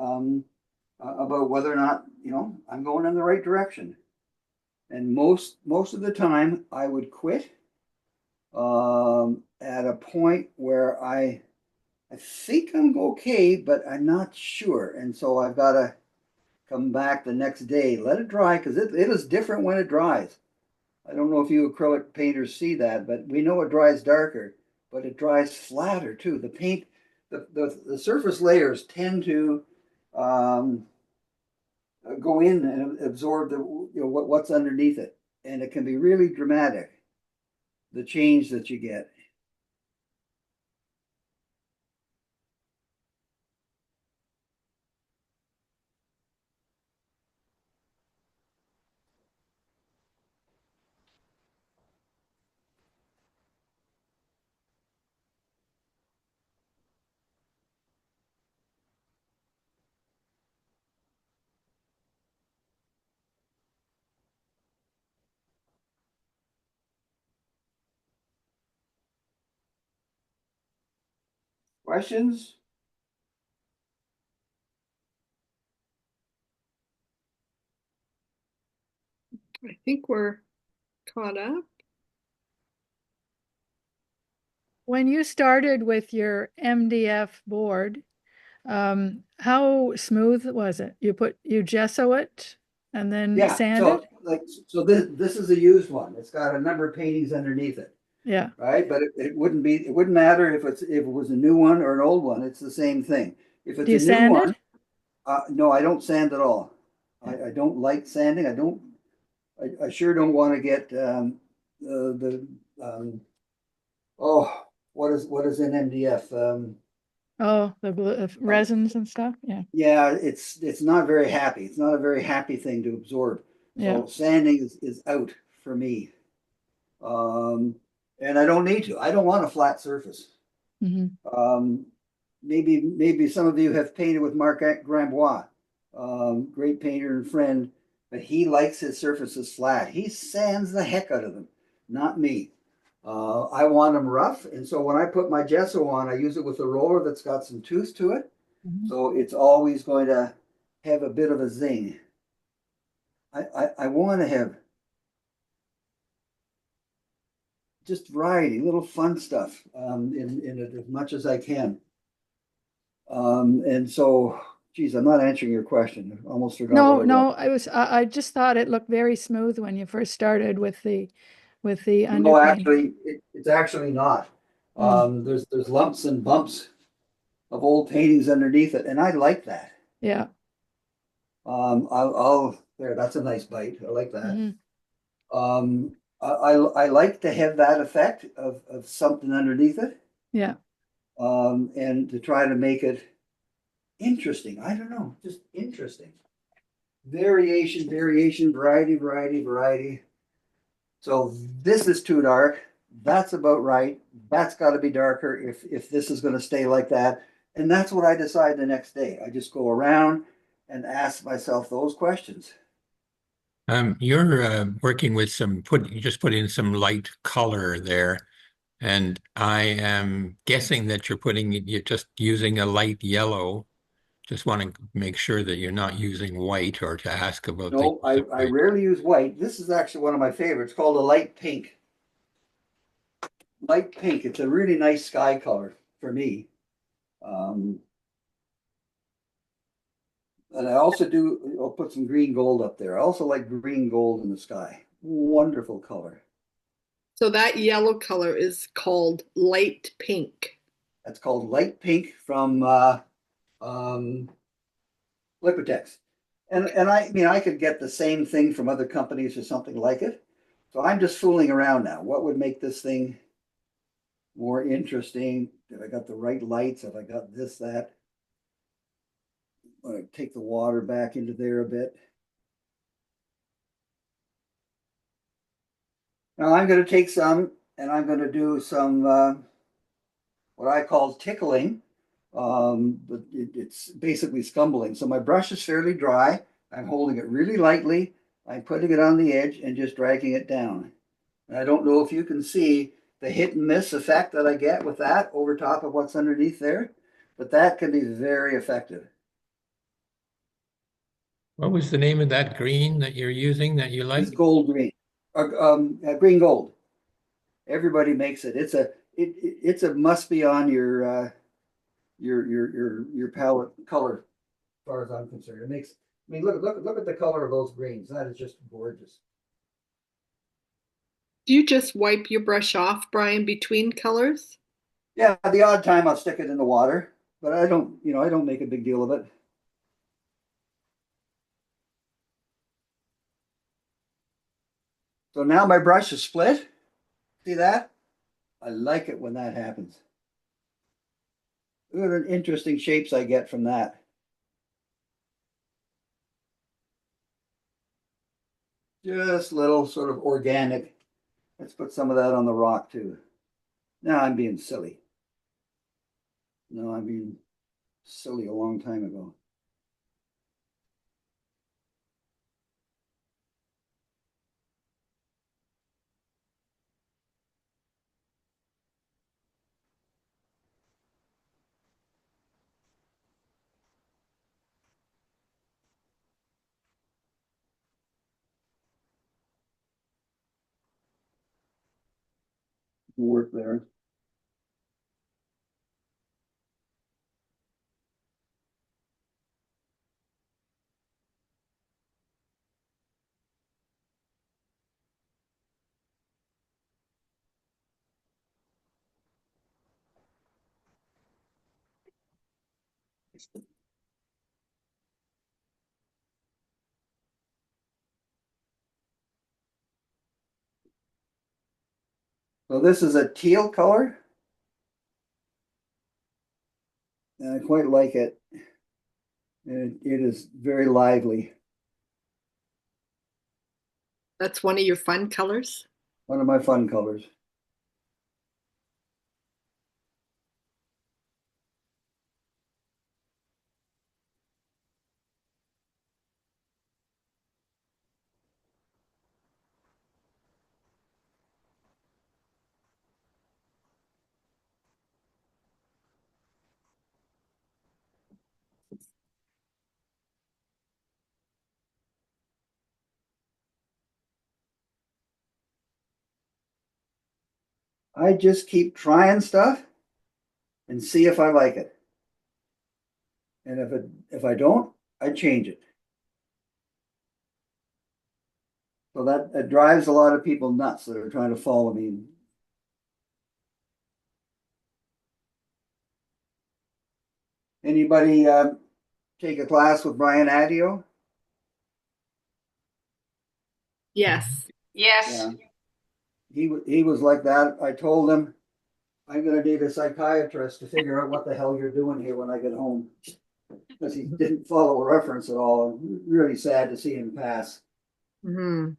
about whether or not, I'm going in the right direction. And most of the time, I would quit at a point where I think I'm okay, but I'm not sure, and so I've got to come back the next day, let it dry because it is different when it dries. I don't know if you acrylic painters see that, but we know it dries darker, but it dries flatter too. The paint, the surface layers tend to um, go in and absorb what's underneath it, and it can be really dramatic, the change that you get. Questions? I think we're caught up. When you started with your MDF board, how smooth was it? You gesso it and then Yeah. sand So it? this is a used one. It's got a number of paintings underneath it. Yeah. Right? But it wouldn't matter if it was a new one or an old one. It's the same thing. If Do it's you a new sand one, it? No, I don't sand at all. I don't like sanding. I sure don't want to get oh, what is in MDF? Oh, the Um, resins and stuff. Yeah. yeah, it's not very happy. It's not a very happy thing to absorb. Yeah. So sanding is out for me. Um, and I don't need to. I don't want a flat surface. Hmm. Um, maybe some of you have painted with Marc Grambois, great painter and friend, but he likes his surfaces flat. He sands the heck out of them, not me. I want them rough, and so when I put my gesso on, I use it with a roller that's got some tooth to it, Hmm. so it's always going to have a bit of a zing. I want to have just variety, little fun stuff in it as much as I can. And so, geez, I'm not answering your question. I almost forgot what No, it was. no, I just thought it looked very smooth when you first started with the No, underpainting. actually, it's actually not. Mm, There's lumps and bumps of old paintings underneath it, and I like that. yeah. I'll there. That's a nice bite. I like that. Hmm. I like to have that effect of something underneath it, Yeah. and to try to make it interesting. I don't know, just interesting. Variation, variation, variety, variety, variety. So this is too dark. That's about right. That's got to be darker if this is going to stay like that. And that's what I decide the next day. I just go around and ask myself those questions. You're working with you just put in some light color there, and I am guessing that you're just using a light yellow. Just want to make sure that you're not using white or to ask about the No, use of I white. rarely use white. This is actually one of my favorites called a light pink. Light pink. It's a really nice sky color for me. Um, and I also I'll put some green gold up there. I also like green gold in the sky. Wonderful color. So that yellow color is called light pink. That's called light pink from um, Liquitex. And I mean, I could get the same thing from other companies or something like it. So I'm just fooling around now. What would make this thing more interesting? Have I got the right lights? Have I got this, that? I'm going to take the water back into there a bit. Now I'm going to take some and I'm going to do some what I call tickling, but it's basically scumbling. So my brush is fairly dry. I'm holding it really lightly. I'm putting it on the edge and just dragging it down. And I don't know if you can see the hit and miss effect that I get with that over top of what's underneath there, but that can be very effective. What was the name of that green that you're using that you It's like? gold green, green gold. Everybody makes it. It's a must be on your palette color, as far as I'm concerned. It makes. I mean, look at the color of those greens. That is just gorgeous. Do you just wipe your brush off, Brian, between colors? Yeah, the odd time I'll stick it in the water, but I don't make a big deal of it. So now my brush is split. See that? I like it when that happens. Look at the interesting shapes I get from that. Just little sort of organic. Let's put some of that on the rock too. Now I'm being silly. No, I'm being silly a long time ago. Work there. So this is a teal color, and I quite like it. And it is very lively. That's one of your fun colors. One of my fun colors. I just keep trying stuff and see if I like it. And if I don't, I change it. So that drives a lot of people nuts that are trying to follow me. Anybody take a class with Brian Adio? Yes. Yes. Yeah, he was like that. I told him I'm going to need a psychiatrist to figure out what the hell you're doing here when I get home, because he didn't follow a reference at all. I'm really sad to see him pass. Hmm.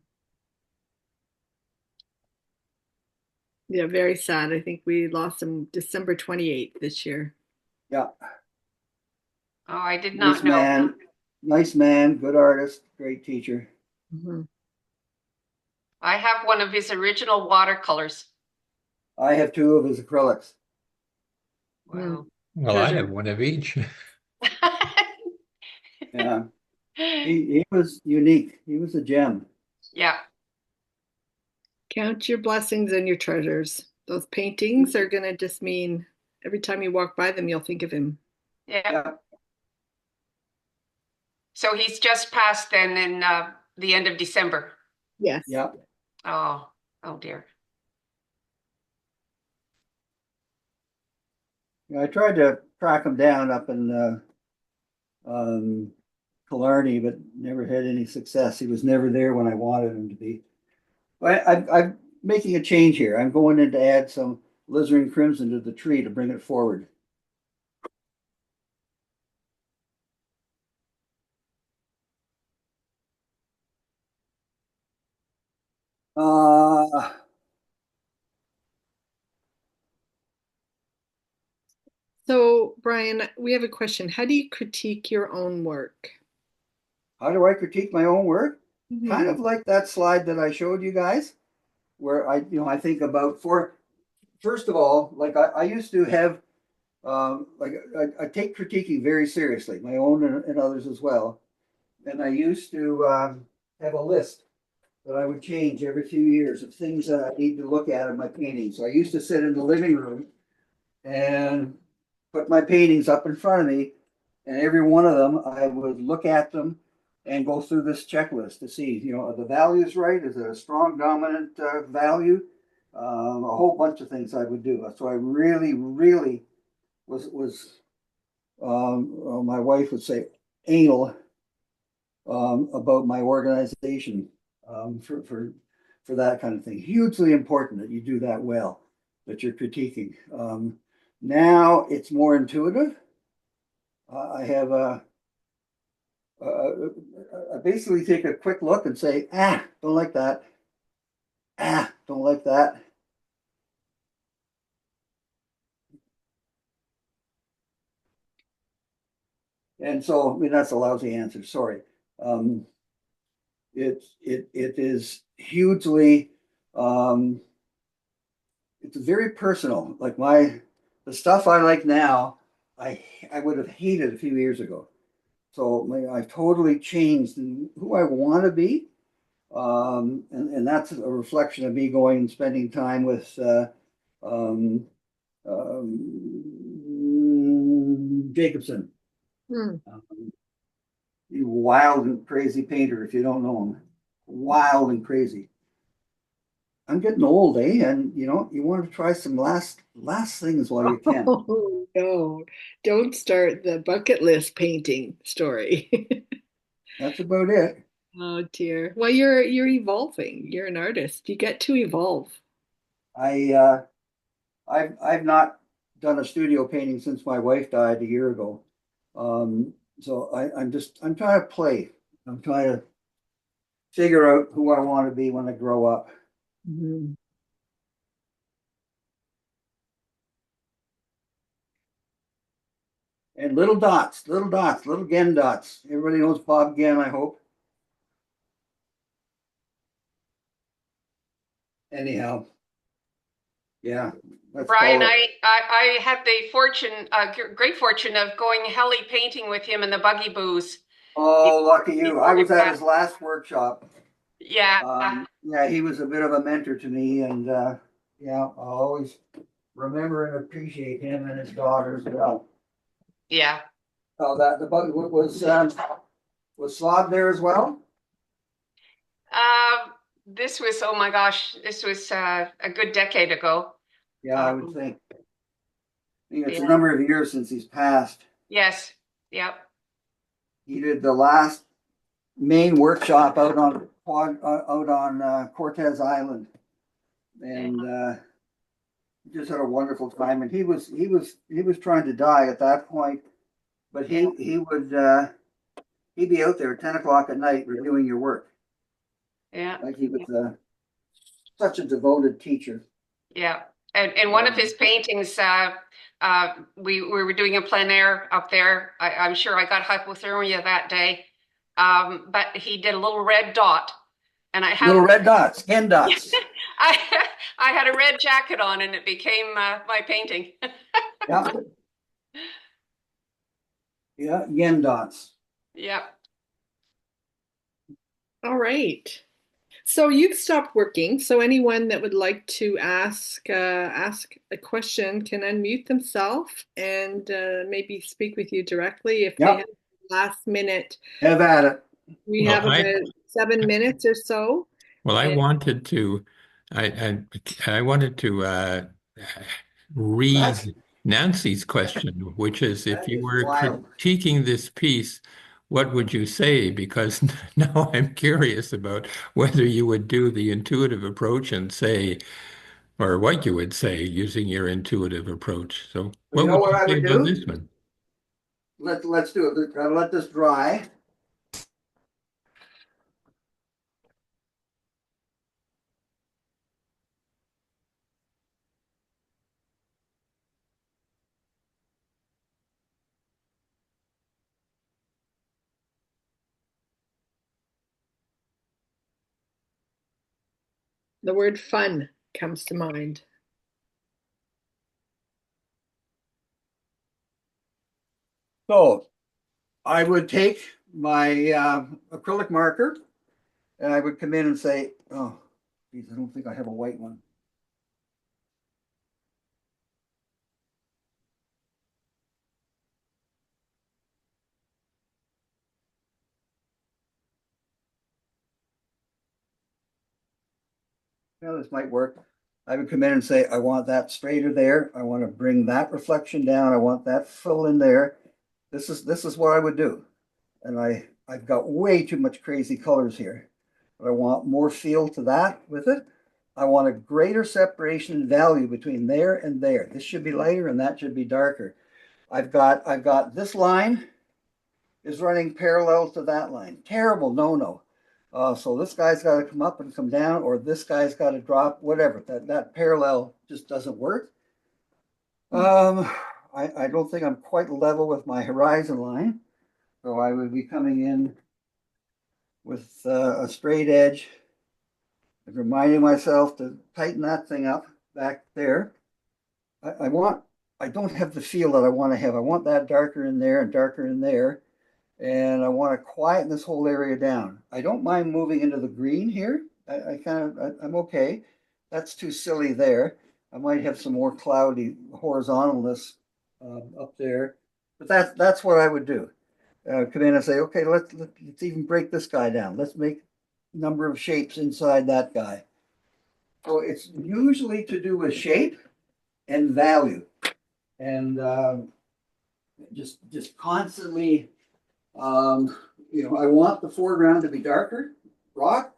Yeah, very sad. I think we lost him December 28th this year. Yeah, Oh, I did nice not know. man, nice man, good artist, great teacher. Hmm. I have one of his original watercolors. I have two of his acrylics. Wow. Well, I have Treasure. one of each. Yeah, he was unique. He was a gem. Yeah. Count your blessings and your treasures. Those paintings are going to just mean every time you walk by them, you'll think of him. Yeah. Yeah, So he's just passed then in the end of December. Yes. yeah. Oh, oh dear. I tried to track him down up in Killarney, but never had any success. He was never there when I wanted him to be. I'm making a change here. I'm going in to add some alizarin crimson to the tree to bring it forward. Uh, So, Brian, we have a question. How do you critique your own work? how do I critique my own work? Kind Hmm. of like that slide that I showed you guys, where I think about first of all, like I used to have, like I take critiquing very seriously, my own and others as well. And I used to have a list that I would change every few years of things that I need to look at in my paintings. So I used to sit in the living room and put my paintings up in front of me, and every one of them, I would look at them and go through this checklist to see, are the values right? Is it a strong dominant value? A whole bunch of things I would do. So I really, really was my wife would say anal about my organization for that kind of thing. Hugely important that you do that well, that you're critiquing. Now it's more intuitive. I have I basically take a quick look and say, don't like that. Don't like that. And so, I mean, that's a lousy answer. Sorry. Um, it is hugely um, it's very personal. Like the stuff I like now, I would have hated a few years ago. So I've totally changed in who I want to be, and that's a reflection of me going and spending time with um, Jacobson, Hmm. um, wild and crazy painter. If you don't know him, wild and crazy. I'm getting old, eh? And you want to try some last things while you can. Oh, no, don't start the bucket list painting story. That's about it. Oh dear. Well, you're evolving. You're an artist. You get to evolve. I've not done a studio painting since my wife died a year ago. So I'm trying to play. I'm trying to figure out who I want to be when I grow up. Mhm. And little Gen dots. Everybody knows Bob Gen, I hope. Anyhow, yeah, let's Brian, call it. I had the fortune, great fortune of going heli painting with him in the buggy boos Oh, lucky you. I before he was at his passed. last workshop. Yeah, Yeah, he was a bit of a mentor to me, and yeah, I'll always remember and appreciate him and his daughter as well. yeah. Oh, that the bug was Slob there as well? This was, oh my gosh, this was a good decade ago. Yeah, I would Um, think. I think it's a yeah. number of years since he's passed. Yes. Yep. He did the last main workshop out on Cortez Island, Yeah. and just had a wonderful time. And he was trying to die at that point, but Yeah. he would he'd be out there at 10 o'clock at night reviewing your work. Yeah. Like he was such a devoted teacher. Yeah. And one of his paintings, we were doing a plein air up there. I'm sure I got hypothermia that day. But he did a little red dot, and I Little had red dots, Gen dots. I I had a red jacket on, and it became my painting. Yeah, yeah, Gen dots. Yeah. All right. So you've stopped working. So anyone that would like to ask a question can unmute themselves and maybe speak with you directly if they Yep, have last minute. have at it. We Well, have about 7 minutes or so. I And wanted to, I wanted to That's read Nancy's question, which is if that you is were wild. critiquing this piece, what would you say? Because now I'm curious about whether you would do the intuitive approach and say, or what you would say using your intuitive approach. So, You what know would what you I say would about do? this one? Let's do it. Gotta let this dry. the word fun comes to mind. So I would take my acrylic marker and I would come in and say, oh, geez, I don't think I have a white one. Yeah, this might work. I would come in and say, I want that straighter there. I want to bring that reflection down. I want that fill in there. This is what I would do. And I've got way too much crazy colors here. But I want more feel to that with it. I want a greater separation in value between there and there. This should be lighter and that should be darker. I've got this line is running parallel to that line. Terrible no. So this guy's got to come up and come down, or this guy's got to drop, whatever. That parallel just doesn't work. Um, I don't think I'm quite level with my horizon line. So I would be coming in with a straight edge and reminding myself to tighten that thing up back there. I want, I don't have the feel that I want to have. I want that darker in there and darker in there. And I want to quieten this whole area down. I don't mind moving into the green here. I'm okay. That's too silly there. I might have some more cloudy horizontalness up there, but that's what I would do. Come in and say, okay, let's even break this guy down. Let's make number of shapes inside that guy. So it's usually to do with shape and value, and just constantly, I want the foreground to be darker, rock,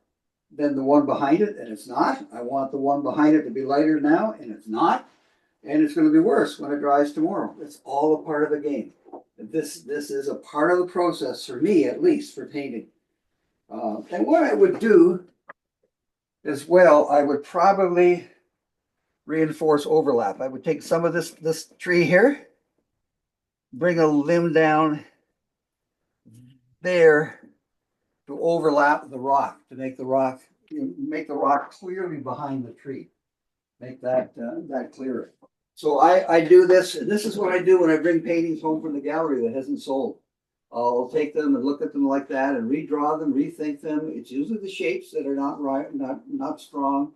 than the one behind it, and it's not. I want the one behind it to be lighter now, and it's not. And it's going to be worse when it dries tomorrow. It's all a part of the game. This is a part of the process for me, at least, for painting. And what I would do as well, I would probably reinforce overlap. I would take some of this tree here, bring a limb down there to overlap the rock, to make the rock, make the rock clearly behind the tree. Make that clearer. So I do this, and this is what I do when I bring paintings home from the gallery that hasn't sold. I'll take them and look at them like that and redraw them, rethink them. It's usually the shapes that are not right, not strong,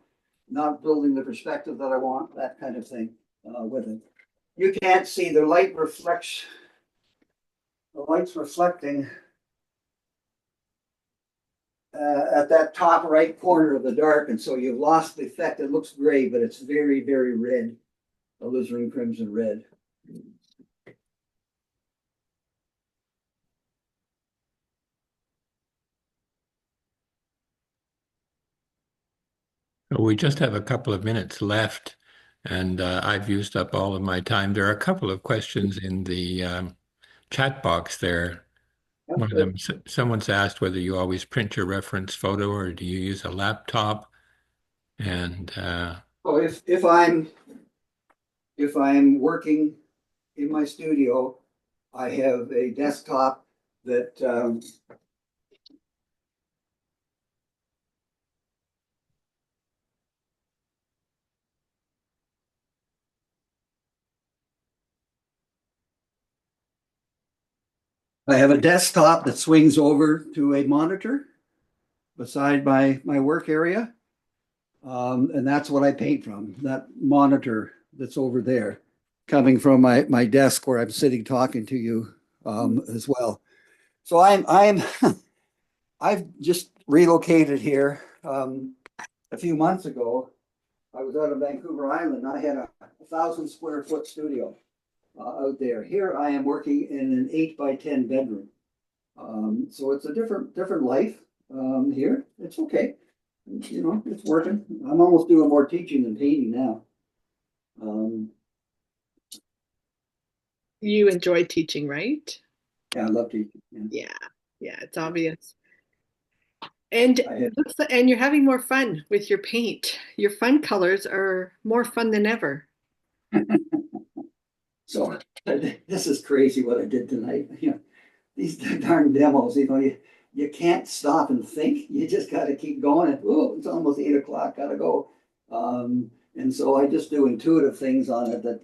not building the perspective that I want, that kind of thing with it. You can't see the light reflects, the light's reflecting at that top right corner of the dark, and so you've lost the effect. It looks gray, but it's very, very red, alizarin crimson red. We just have a couple of minutes left, and I've used up all of my time. There are a couple of questions in the chat box there. One of them, someone's asked whether you always print your reference photo or do you use a laptop? And So if I'm working in my studio, I have a desktop that I have a desktop that swings over to a monitor beside my work area. And that's what I paint from, that monitor that's over there, coming from my desk where I'm sitting talking to you as well. So I've just relocated here a few months ago. I was out of Vancouver Island. I had a 1,000 square foot studio out there. Here I am working in an 8 by 10 bedroom. So it's a different life here. It's okay. It's working. I'm almost doing more teaching than painting now. You enjoy teaching, right? Yeah, I love teaching. Yeah, yeah, it's obvious. And I and you're having more fun with your paint. Your fun colors are more fun than ever. So this is crazy what I did tonight. These darn demos, you can't stop and think. You just got to keep going. And, oh, it's almost 8 o'clock. Got to go. And so I just do intuitive things on it that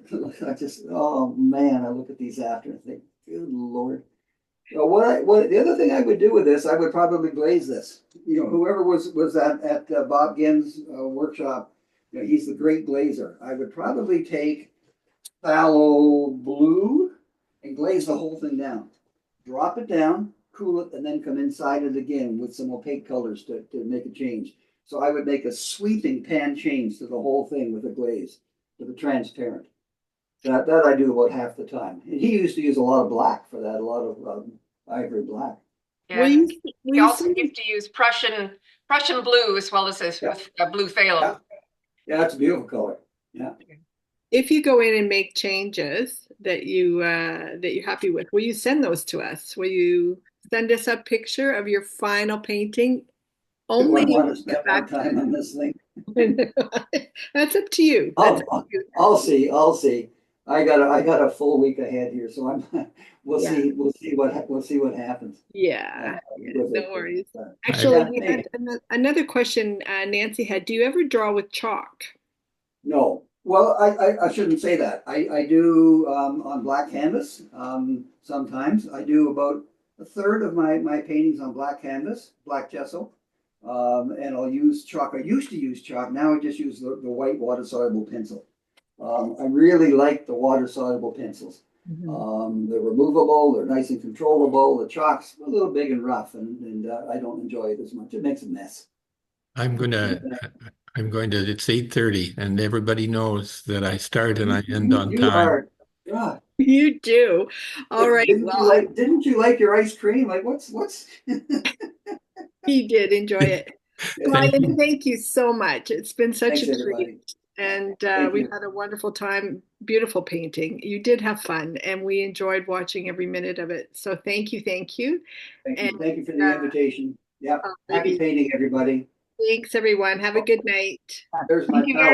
I just, oh man, I look at these after and think, good Lord. What the other thing I would do with this, I would probably glaze this. Whoever was at Bob Ginn's workshop, he's the great glazer. I would probably take phthalo blue and glaze the whole thing down. Drop it down, cool it, and then come inside it again with some opaque colors to make a change. So I would make a sweeping pan change to the whole thing with a glaze, with a transparent. That I do about half the time. And he used to use a lot of black for that, a lot of ivory black. Yeah. Will He also used to use Prussian blue as well as this with blue phthalo. Yeah, it's a beautiful color. Yeah. If you go in and make changes that you're happy with, will you send those to us? Will you send us a picture of your final painting? Only Do I want to spend my time on this thing? That's up to you. I'll see. I got a full week ahead here, so we'll see what happens. Yeah, no worries. Actually, we had another question Nancy had. Do you ever draw with chalk? No. Well, I shouldn't say that. I do on black canvas. Sometimes I do about a third of my paintings on black canvas, black gesso. And I'll use chalk. I used to use chalk. Now I just use the white water soluble pencil. I really like the water soluble pencils. They're removable. They're nice and controllable. The chalk's a little big and rough, and I don't enjoy it as much. It makes a mess. It's 8:30 and everybody knows that I start and I end on You time. are, God. You do. All right. Didn't you like your ice cream? Like what's He did enjoy it. Brian, thank you so much. It's been such Thanks, a treat. everybody. And Thank we've you. had a wonderful time. Beautiful painting. You did have fun, and we enjoyed watching every minute of it. So thank you, thank you. Thank And you. Thank you for the invitation. Yep. Happy ladies, painting, everybody. thanks everyone. Have a good night. There's my Thank you very power.